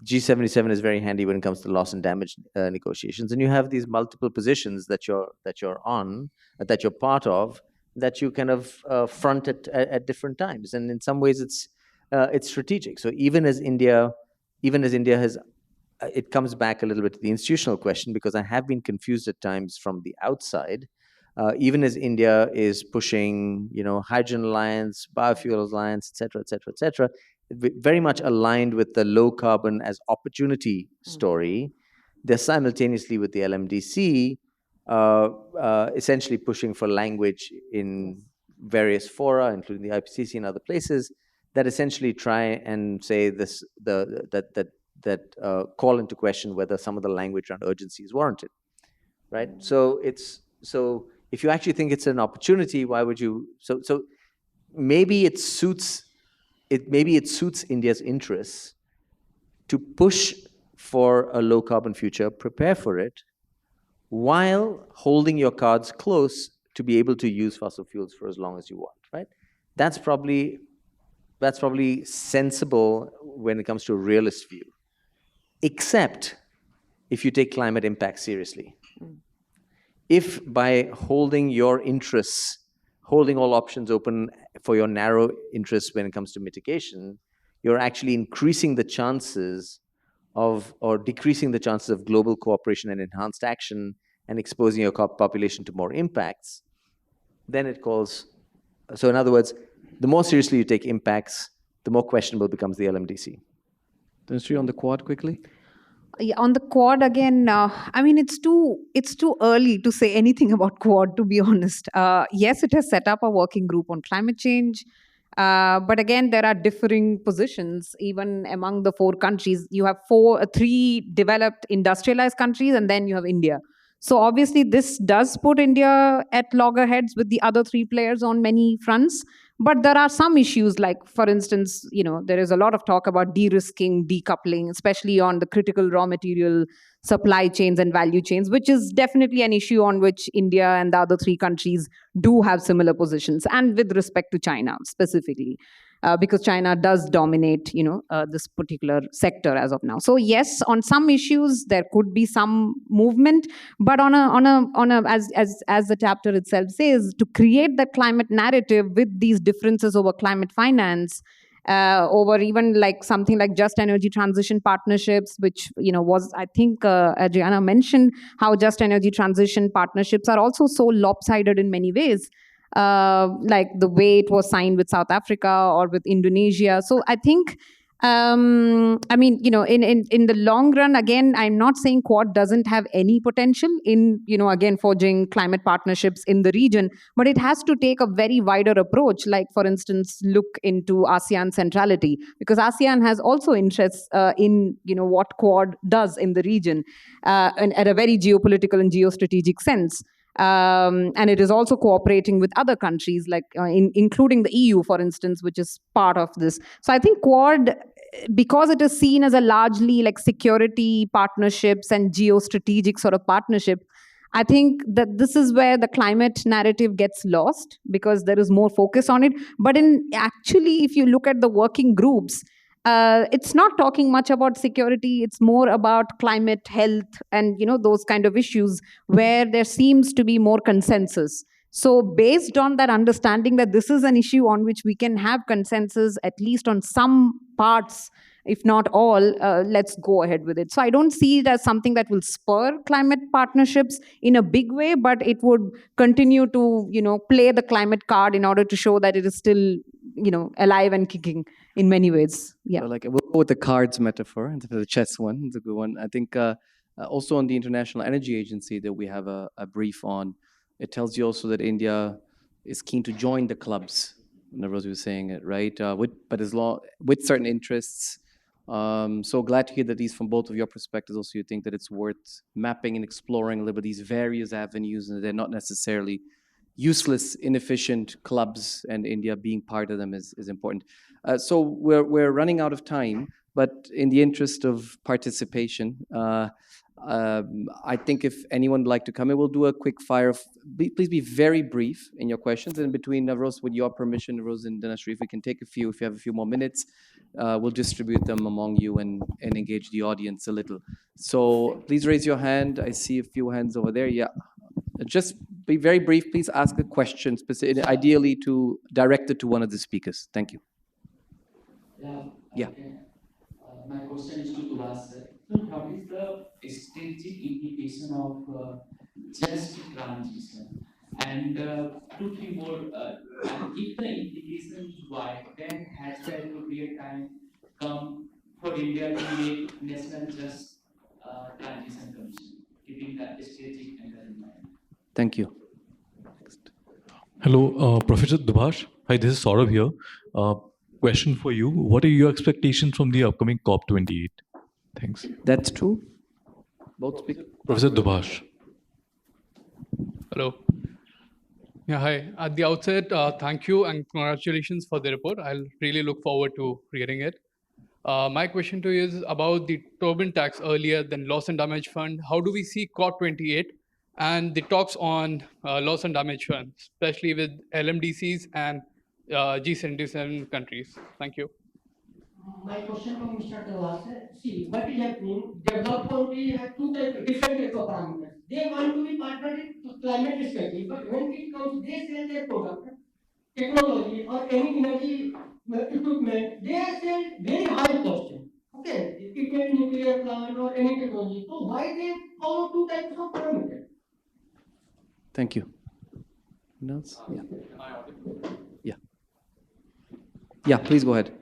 F: G77 is very handy when it comes to loss and damage negotiations, and you have these multiple positions that you're on, that you're part of, that you kind of front at different times, and in some ways it's strategic. So even as India has, it comes back a little bit to the institutional question, because I have been confused at times from the outside. Even as India is pushing, Hydrogen Alliance, Biofuels Alliance, et cetera, very much aligned with the low carbon as opportunity story, they're simultaneously with the LMDC, essentially pushing for language in various fora, including the IPCC and other places, that essentially try and say this, that call into question whether some of the language around urgency is warranted, right? So if you actually think it's an opportunity, why would you? So maybe it suits India's interests to push for a low carbon future, prepare for it, while holding your cards close to be able to use fossil fuels for as long as you want, right? That's probably sensible when it comes to a realist view, except if you take climate impact seriously. If by holding your interests, holding all options open for your narrow interests when it comes to mitigation, you're actually increasing the chances of, or decreasing the chances of, global cooperation and enhanced action, and exposing your population to more impacts, then it calls. So in other words, the more seriously you take impacts, the more questionable becomes the LMDC.
D: Dhanasree, on the Quad quickly?
G: Yeah, on the Quad again, it's too early to say anything about Quad, to be honest. Yes, it has set up a working group on climate change, but again, there are differing positions even among the four countries. You have three developed industrialized countries, and then you have India. So obviously, this does put India at loggerheads with the other three players on many fronts. But there are some issues, like, for instance, there is a lot of talk about de-risking, decoupling, especially on the critical raw material supply chains and value chains, which is definitely an issue on which India and the other three countries do have similar positions, and with respect to China specifically. Because China does dominate, this particular sector as of now. So yes, on some issues there could be some movement, but on a as the chapter itself says, to create that climate narrative with these differences over climate finance, over even like something like just energy transition partnerships, which was, I think Adriana mentioned how just energy transition partnerships are also so lopsided in many ways. Like the way it was signed with South Africa or with Indonesia. So I think, in the long run, again, I'm not saying Quad doesn't have any potential in, again, forging climate partnerships in the region, but it has to take a very wider approach. Like, for instance, look into ASEAN centrality, because ASEAN has also interests in, what Quad does in the region, and at a very geopolitical and geostrategic sense. And it is also cooperating with other countries, like including the EU, for instance, which is part of this. So I think Quad, because it is seen as a largely like security partnerships and geostrategic sort of partnership, I think that this is where the climate narrative gets lost, because there is more focus on it. But actually, if you look at the working groups, it's not talking much about security. It's more about climate, health, and those kind of issues where there seems to be more consensus. So based on that understanding that this is an issue on which we can have consensus, at least on some parts, if not all, let's go ahead with it. So I don't see it as something that will spur climate partnerships in a big way, but it would continue to, play the climate card in order to show that it is still, alive and kicking in many ways. Yeah.
D: So we'll go with the cards metaphor, the chess one. It's a good one. I think also on the International Energy Agency that we have a brief on, it tells you also that India is keen to join the clubs. Navroz was saying it, right? With certain interests. So glad to hear that these, from both of your perspectives, also you think that it's worth mapping and exploring a little bit these various avenues, and they're not necessarily useless, inefficient clubs, and India being part of them is important. So we're running out of time, but in the interest of participation, I think if anyone would like to come in, we'll do a quick fire. Please be very brief in your questions. And between Navroz, with your permission, Navroz and Dhanasree, if we can take a few, if you have a few more minutes, we'll distribute them among you and engage the audience a little. So please raise your hand. I see a few hands over there. Yeah. Just be very brief. Please ask a question, ideally directed to one of the speakers. Thank you. Yeah.
I: My question is to Dubash, sir. So what is the strategic implication of just transition? And 2-3 more, and if the implication is wide, then has the appropriate time come for India to make National Just Transition Commission, keeping that strategic angle in mind?
D: Thank you.
J: Next. Hello, Professor Dubash. Hi, this is Saurabh here. Question for you. What are your expectations from the upcoming COP28? Thanks.
D: That's true. Both speakers.
J: Professor Dubash.
K: Hello. Yeah, hi. At the outset, thank you and congratulations for the report. I'll really look forward to reading it. My question to you is about the Tobin tax earlier than loss and damage fund. How do we see COP28 and the talks on loss and damage fund, especially with LMDCs and G77 countries? Thank you.
I: My question to Mr. Dubash, see, what is happening, developed countries have different types of parameters. They want to be partnered in climate strategy, but when it comes, they sell their product, technology, or any energy equipment, they sell very high cost. Okay, equipment, nuclear plant, or any technology. So why they follow two types of parameters?
D: Thank you. Anyone else? Yeah. Yeah. Yeah, please go ahead.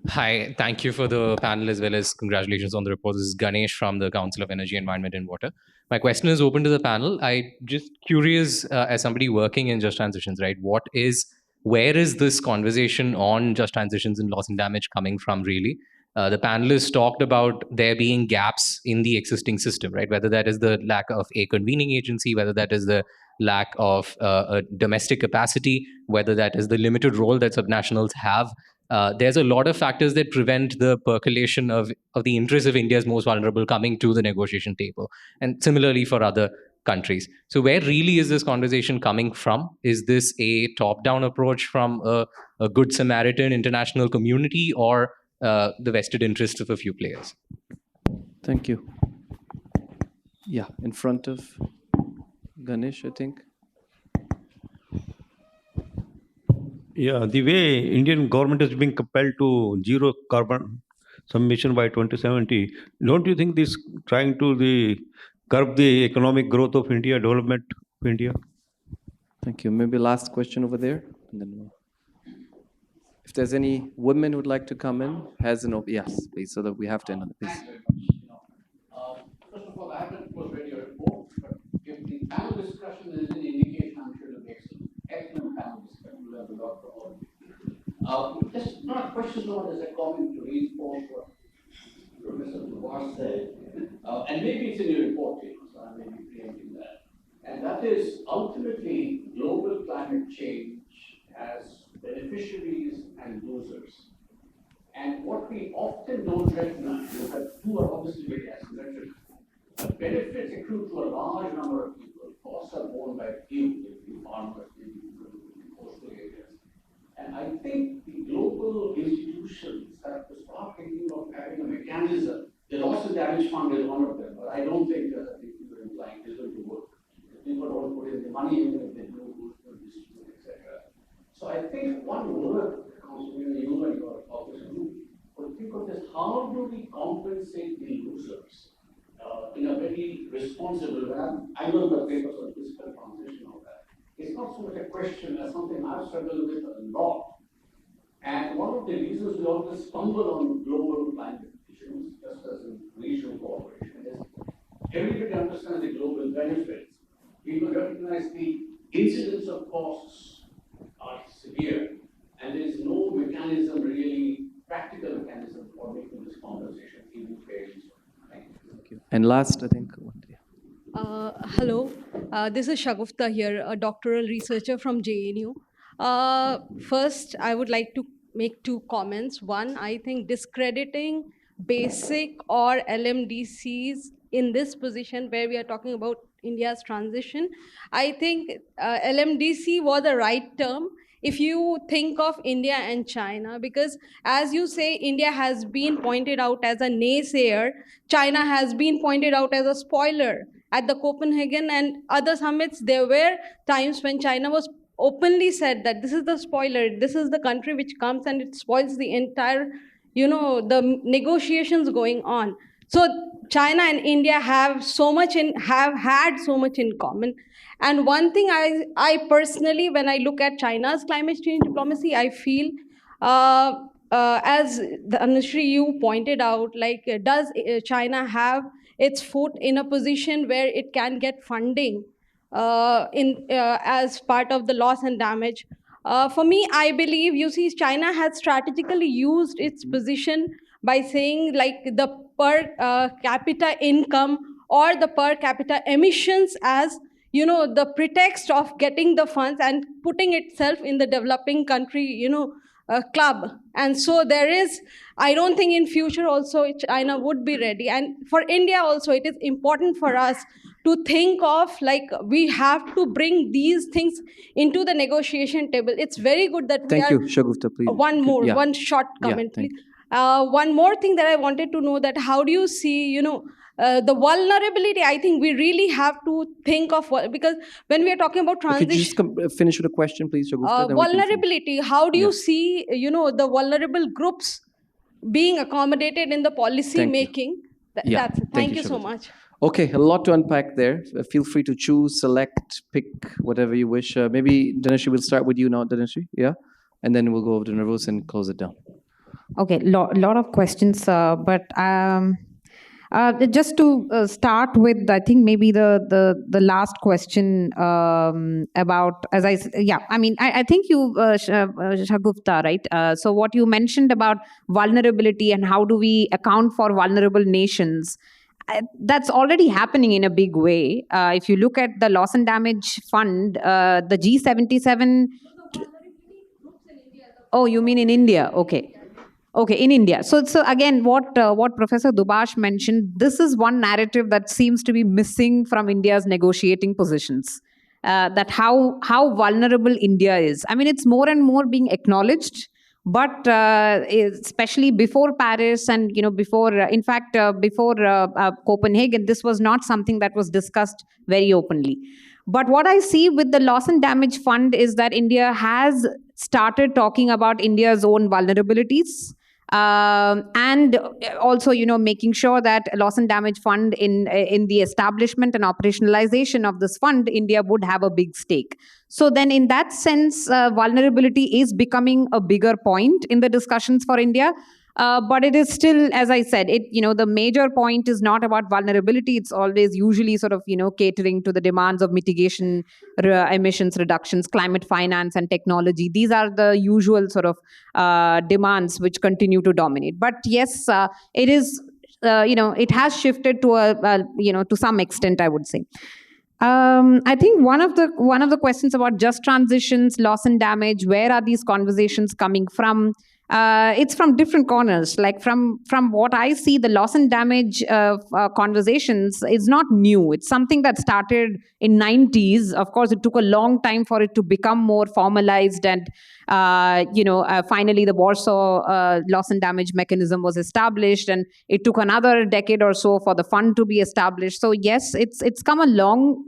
L: Hi, thank you for the panel as well as congratulations on the report. This is Ganesh from the Council of Energy, Environment and Water. My question is open to the panel. I'm just curious, as somebody working in just transitions, right? Where is this conversation on just transitions and loss and damage coming from really? The panelists talked about there being gaps in the existing system, right? Whether that is the lack of a convening agency, whether that is the lack of a domestic capacity, whether that is the limited role that subnationals have. There's a lot of factors that prevent the percolation of the interests of India's most vulnerable coming to the negotiation table. And similarly for other countries. So where really is this conversation coming from? Is this a top-down approach from a good Samaritan international community or the vested interests of a few players?
D: Thank you. Yeah, in front of Ganesh, I think.
M: Yeah, the way Indian government is being compelled to zero carbon emission by 2070, don't you think this trying to curb the economic growth of India, development of India?
D: Thank you. Maybe last question over there. And then if there's any women who would like to come in, yes, please, so that we have to end on it, please.
N: First of all, I haven't read your report, but if the panel discussion is an indication, I'm sure it'll be excellent panel discussion. We'll have a lot for all of you. Just not a question, though, as a comment to reinforce what Professor Dubash said, and maybe it's in your report, so I may be preempting that. And that is ultimately global climate change has beneficiaries and losers. And what we often don't recognize is that two are obviously very asymmetric. But benefits accrue to a large number of people. Costs are borne by few, the farmers, the coastal areas. And I think the global institutions have to start thinking of having a mechanism. The loss and damage fund is one of them, but I don't think that I think you were implying is going to put in the money, even if they do, who's going to distribute, etc. So I think one word, Constantino, you and your office group, would think of this: how do we compensate the losers in a very responsible way? I know the papers on fiscal transition, all that. It's not so much a question as something I've struggled with a lot. And one of the reasons we always stumble on global climate issues, just as in regional cooperation, is everybody understands the global benefits. People recognize the incidence of costs are severe, and there is no mechanism, really practical mechanism for making this compensation even fairly. Thank you.
D: And last, I think.
O: Hello, this is Shagufta here, a doctoral researcher from JNU. First, I would like to make two comments. One, I think discrediting basic or LMDCs in this position where we are talking about India's transition, I think LMDC was the right term if you think of India and China, because as you say, India has been pointed out as a naysayer, China has been pointed out as a spoiler. At the Copenhagen and other summits, there were times when China was openly said that this is the spoiler, this is the country which comes and it spoils the entire, the negotiations going on. So China and India have had so much in common. And one thing I personally, when I look at China's climate change diplomacy, I feel, as Dhanasree, you pointed out, like, does China have its foot in a position where it can get funding as part of the loss and damage? For me, I believe, you see, China has strategically used its position by saying, like, the per capita income or the per capita emissions as, the pretext of getting the funds and putting itself in the developing country, club. And so there is, I don't think in future also China would be ready. And for India also, it is important for us to think of, like, we have to bring these things into the negotiation table. It's very good that
D: Thank you, Shagufta, please.
O: One short comment, please. One more thing that I wanted to know, that how do you see, the vulnerability? I think we really have to think of, because when we are talking about transition...
D: Could you just finish with a question, please, Shagufta?
O: Vulnerability, how do you see, the vulnerable groups being accommodated in the policy making? That's it. Thank you so much.
D: Okay, a lot to unpack there. Feel free to choose, select, pick whatever you wish. Maybe, Dhanasree, we'll start with you now, Dhanasree. Yeah? And then we'll go over to Navroz and close it down.
G: Okay, lot of questions, but just to start with, I think maybe the last question about, as I I think you Shagufta, right? So what you mentioned about vulnerability and how do we account for vulnerable nations, that's already happening in a big way. If you look at the loss and damage fund, the G77. Oh, you mean in India? Okay. Okay, in India. So again, what Professor Dubash mentioned, this is one narrative that seems to be missing from India's negotiating positions. That how vulnerable India is. I mean, it's more and more being acknowledged, but especially before Paris and before Copenhagen, this was not something that was discussed very openly. But what I see with the loss and damage fund is that India has started talking about India's own vulnerabilities. And also, making sure that loss and damage fund in the establishment and operationalization of this fund, India would have a big stake. So then in that sense, vulnerability is becoming a bigger point in the discussions for India. But it is still, as I said, the major point is not about vulnerability. It's always usually sort of, catering to the demands of mitigation, emissions reductions, climate finance and technology. These are the usual sort of demands which continue to dominate. But yes, it is, it has shifted to to some extent, I would say. I think one of the questions about just transitions, loss and damage, where are these conversations coming from? it's from different corners. Like from what I see, the loss and damage conversations is not new. It's something that started in 90s. Of course, it took a long time for it to become more formalized, and finally the Warsaw loss and damage mechanism was established, and it took another decade or so for the fund to be established. So yes, it's come a long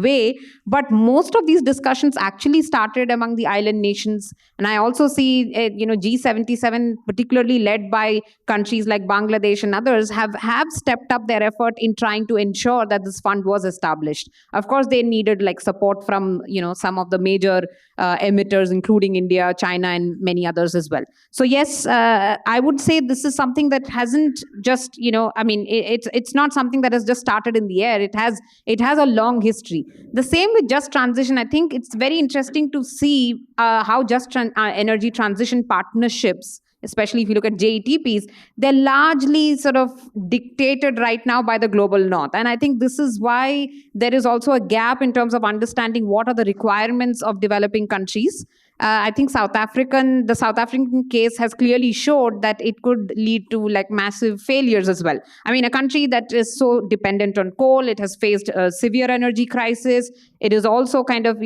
G: way, but most of these discussions actually started among the island nations. And I also see G77, particularly led by countries like Bangladesh and others, have stepped up their effort in trying to ensure that this fund was established. Of course, they needed like support from some of the major emitters, including India, China, and many others as well. So yes, I would say this is something that hasn't just it's not something that has just started in the air. It has a long history. The same with just transition. I think it's very interesting to see how just energy transition partnerships, especially if you look at JETPs, they're largely sort of dictated right now by the global north. And I think this is why there is also a gap in terms of understanding what are the requirements of developing countries. I think the South African case has clearly showed that it could lead to like massive failures as well. I mean, a country that is so dependent on coal, it has faced a severe energy crisis. It is also kind of,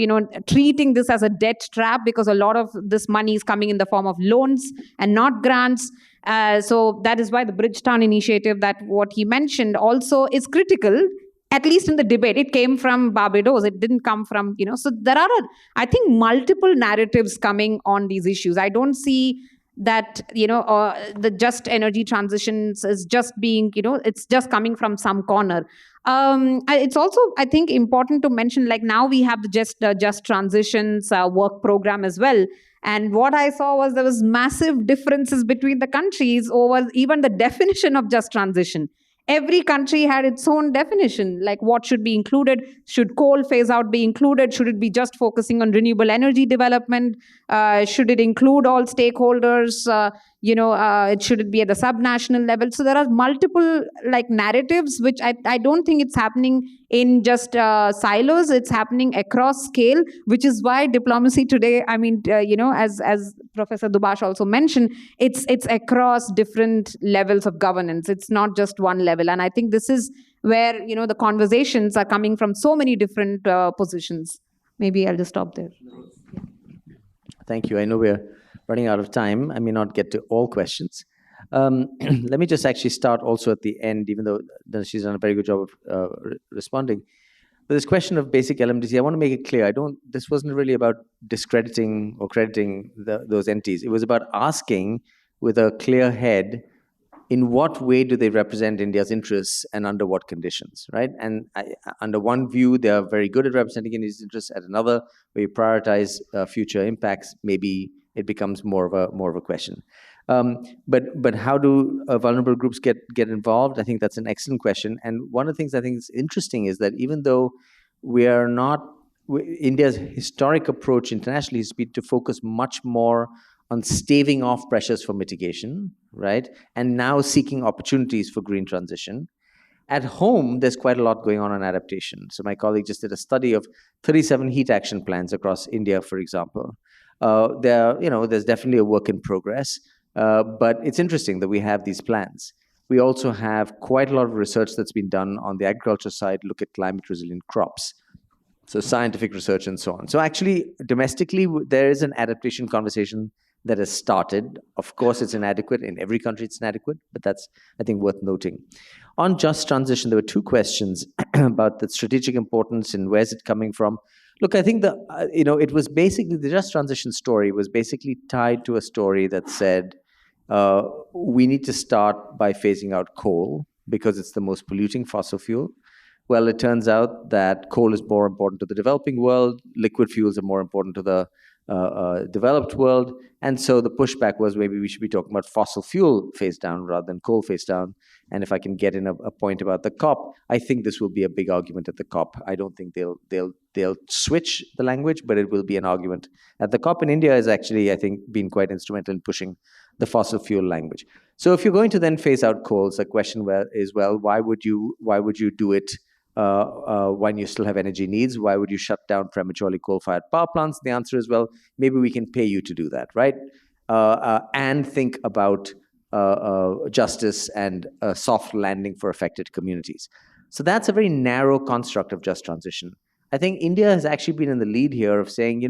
G: treating this as a debt trap because a lot of this money is coming in the form of loans and not grants. So that is why the Bridgetown initiative, that what he mentioned also is critical. At least in the debate, it came from Barbados. It didn't come from, so there are, I think, multiple narratives coming on these issues. I don't see that, the just energy transitions is just being, it's just coming from some corner. It's also, I think, important to mention, like now we have the just transitions work program as well. And what I saw was there was massive differences between the countries over even the definition of just transition. Every country had its own definition, like what should be included. Should coal phase out be included? Should it be just focusing on renewable energy development? Should it include all stakeholders? Should it be at the subnational level? So there are multiple like narratives, which I don't think it's happening in just silos. It's happening across scale, which is why diplomacy today, I mean, as Professor Dubash also mentioned, it's across different levels of governance. It's not just one level. And I think this is where, the conversations are coming from so many different positions. Maybe I'll just stop there.
F: Thank you. I know we're running out of time. I may not get to all questions. Let me just actually start also at the end, even though she's done a very good job of responding. But this question of basic LMDC, I want to make it clear. This wasn't really about discrediting or crediting those entities. It was about asking with a clear head, in what way do they represent India's interests and under what conditions, right? And under one view, they are very good at representing India's interests. At another, where you prioritize future impacts, maybe it becomes more of a question. But how do vulnerable groups get involved? I think that's an excellent question. And one of the things I think is interesting is that even though we are not, India's historic approach internationally has been to focus much more on staving off pressures for mitigation, right? And now seeking opportunities for green transition. At home, there's quite a lot going on adaptation. So my colleague just did a study of 37 heat action plans across India, for example. There's definitely a work in progress, but it's interesting that we have these plans. We also have quite a lot of research that's been done on the agriculture side, look at climate resilient crops. So scientific research and so on. So actually, domestically, there is an adaptation conversation that has started. Of course, it's inadequate. In every country, it's inadequate, but that's, I think, worth noting. On just transition, there were two questions about the strategic importance and where's it coming from. Look, I think it was basically, the just transition story was basically tied to a story that said, we need to start by phasing out coal because it's the most polluting fossil fuel. Well, it turns out that coal is more important to the developing world, liquid fuels are more important to the developed world, and so the pushback was maybe we should be talking about fossil fuel phase down rather than coal phase down. And if I can get in a point about the COP, I think this will be a big argument at the COP. I don't think they'll switch the language, but it will be an argument at the COP. And India has actually, I think, been quite instrumental in pushing the fossil fuel language. So if you're going to then phase out coals, the question is, well, why would you do it when you still have energy needs? Why would you shut down prematurely coal-fired power plants? The answer is, well, maybe we can pay you to do that, right? and think about justice and a soft landing for affected communities. So that's a very narrow construct of just transition. I think India has actually been in the lead here of saying,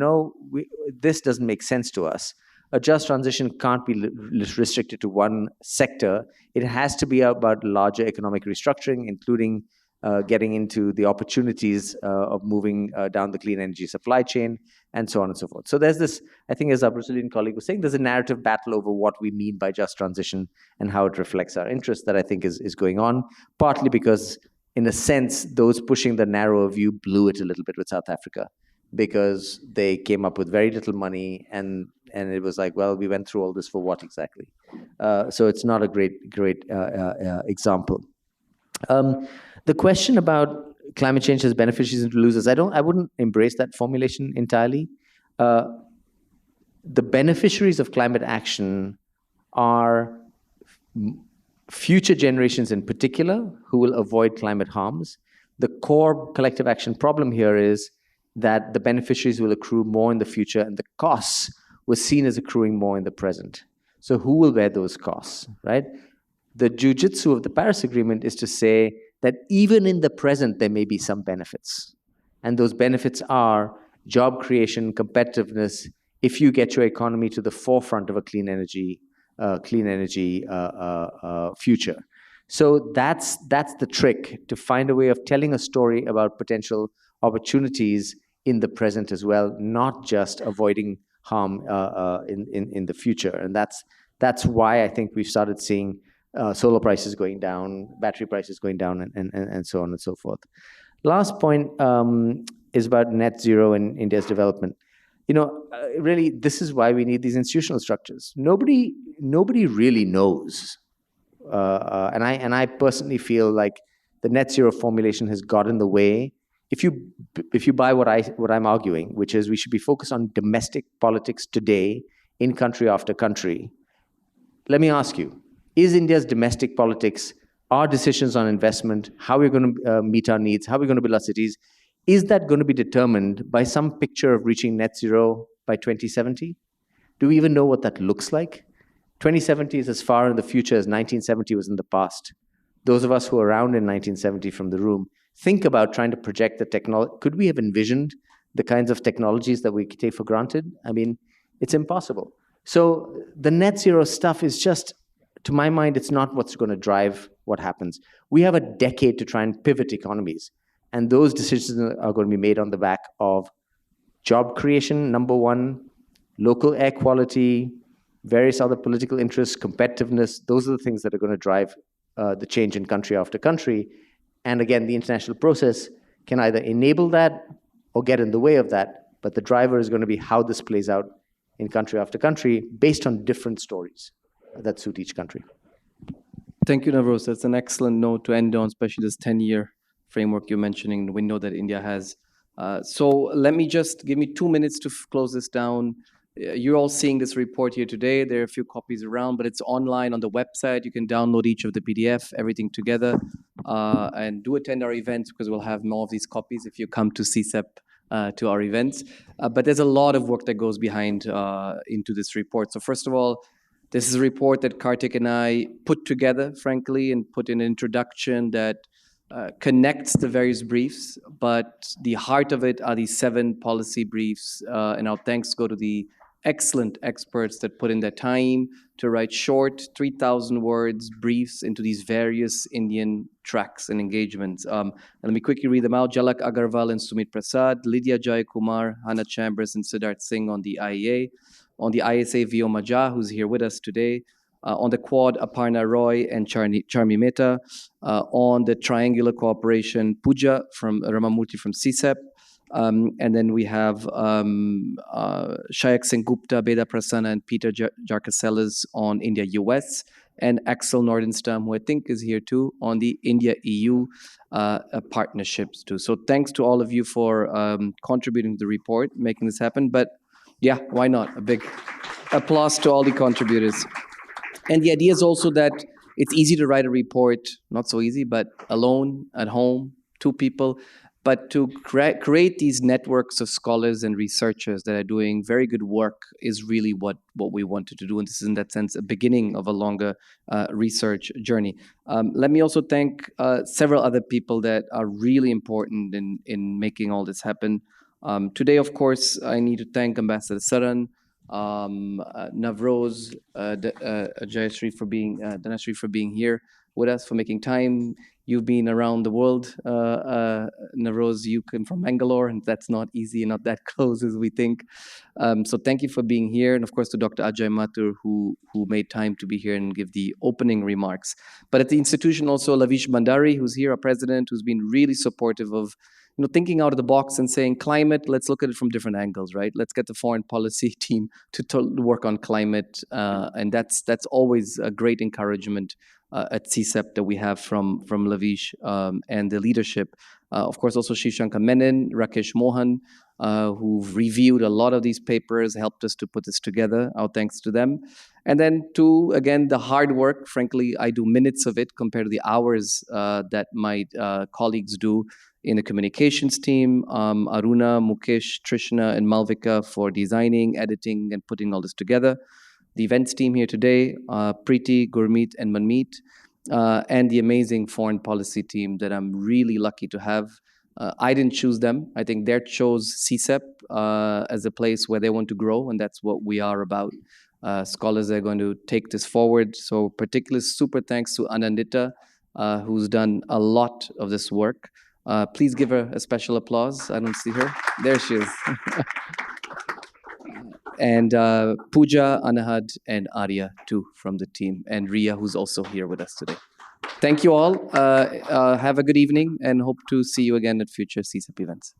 F: this doesn't make sense to us. A just transition can't be restricted to one sector. It has to be about larger economic restructuring, including getting into the opportunities of moving down the clean energy supply chain, and so on and so forth. So there's this, I think as our Brazilian colleague was saying, there's a narrative battle over what we mean by just transition and how it reflects our interests that I think is going on, partly because, in a sense, those pushing the narrower view blew it a little bit with South Africa, because they came up with very little money, and it was like, well, we went through all this for what exactly? So it's not a great example. The question about climate change has beneficiaries and losers, I wouldn't embrace that formulation entirely. The beneficiaries of climate action are future generations in particular who will avoid climate harms. The core collective action problem here is that the beneficiaries will accrue more in the future, and the costs were seen as accruing more in the present. So who will bear those costs, right? The jujitsu of the Paris Agreement is to say that even in the present, there may be some benefits. And those benefits are job creation, competitiveness, if you get your economy to the forefront of a clean energy future. So that's the trick, to find a way of telling a story about potential opportunities in the present as well, not just avoiding harm in the future. And that's why I think we've started seeing solar prices going down, battery prices going down, and so on and so forth. Last point is about net zero and India's development. Really, this is why we need these institutional structures. Nobody really knows, and I personally feel like the net zero formulation has got in the way. If you buy what I'm arguing, which is we should be focused on domestic politics today in country after country, let me ask you: is India's domestic politics, our decisions on investment, how we're going to meet our needs, how we're going to build our cities, is that going to be determined by some picture of reaching net zero by 2070? Do we even know what that looks like? 2070 is as far in the future as 1970 was in the past. Those of us who were around in 1970 from the room, think about trying to project the technology. Could we have envisioned the kinds of technologies that we take for granted? I mean, it's impossible. So the net zero stuff is just, to my mind, it's not what's going to drive what happens. We have a decade to try and pivot economies. And those decisions are going to be made on the back of job creation, number one, local air quality, various other political interests, competitiveness. Those are the things that are going to drive the change in country after country. And again, the international process can either enable that or get in the way of that. But the driver is going to be how this plays out in country after country based on different stories that suit each country.
D: Thank you, Navroz. That's an excellent note to end on, especially this 10-year framework you're mentioning, the window that India has. So let me just give me 2 minutes to close this down. You're all seeing this report here today. There are a few copies around, but it's online on the website. You can download each of the PDF, everything together, and do attend our events, because we'll have more of these copies if you come to CSEP to our events. But there's a lot of work that goes behind into this report. So first of all, this is a report that Karthik and I put together, frankly, and put in an introduction that connects the various briefs, but the heart of it are these 7 policy briefs, and our thanks go to the excellent experts that put in their time to write short 3,000 words briefs into these various Indian tracks and engagements. Let me quickly read them out. Jalak Agarwal and Sumit Prasad, Lydia Jay Kumar, Hannah Chambers and Siddharth Singh on the IEA, on the ISA Vio Majah, who's here with us today, on the Quad, Aparna Roy and Charmi Mehta, on the Triangular Cooperation, Pooja from Ramamurthy from CSEP, and then we have Shayak Singh Gupta, Beda Prasanna, and Peter Jarkaselas on India-US, and Axel Nordenstam, who I think is here too, on the India-EU partnerships too. So thanks to all of you for contributing to the report, making this happen. But yeah, why not? A big applause to all the contributors. And the idea is also that it's easy to write a report, not so easy, but alone, at home, 2 people. But to create these networks of scholars and researchers that are doing very good work is really what we wanted to do. And this is, in that sense, a beginning of a longer research journey. Let me also thank several other people that are really important in making all this happen. Today, of course, I need to thank Ambassador Saran, Navroz, Dhanasree for being here with us, for making time. You've been around the world. Navroz, you came from Bangalore, and that's not easy and not that close as we think. So thank you for being here. And of course, to Dr. Ajay Mathur, who made time to be here and give the opening remarks. But at the institution also, Lavish Bhandari, who's here, our president, who's been really supportive of thinking out of the box and saying climate, let's look at it from different angles, right? Let's get the foreign policy team to work on climate. And that's always a great encouragement at CSEP that we have from Lavish and the leadership. Of course, also Shishankar Menon, Rakesh Mohan, who've reviewed a lot of these papers, helped us to put this together. Our thanks to them. And then to, again, the hard work. Frankly, I do minutes of it compared to the hours that my colleagues do in the communications team, Aruna, Mukesh, Trishna, and Malvika for designing, editing, and putting all this together. The events team here today, Preeti, Gurmeet, and Manmeet, and the amazing foreign policy team that I'm really lucky to have. I didn't choose them. I think they chose CSEP as a place where they want to grow, and that's what we are about. Scholars are going to take this forward. So particularly super thanks to Anandita, who's done a lot of this work. Please give her a special applause. I don't see her. There she is. And Pooja, Anahad, and Arya, too, from the team. And Ria, who's also here with us today. Thank you all. Have a good evening and hope to see you again at future CSEP events.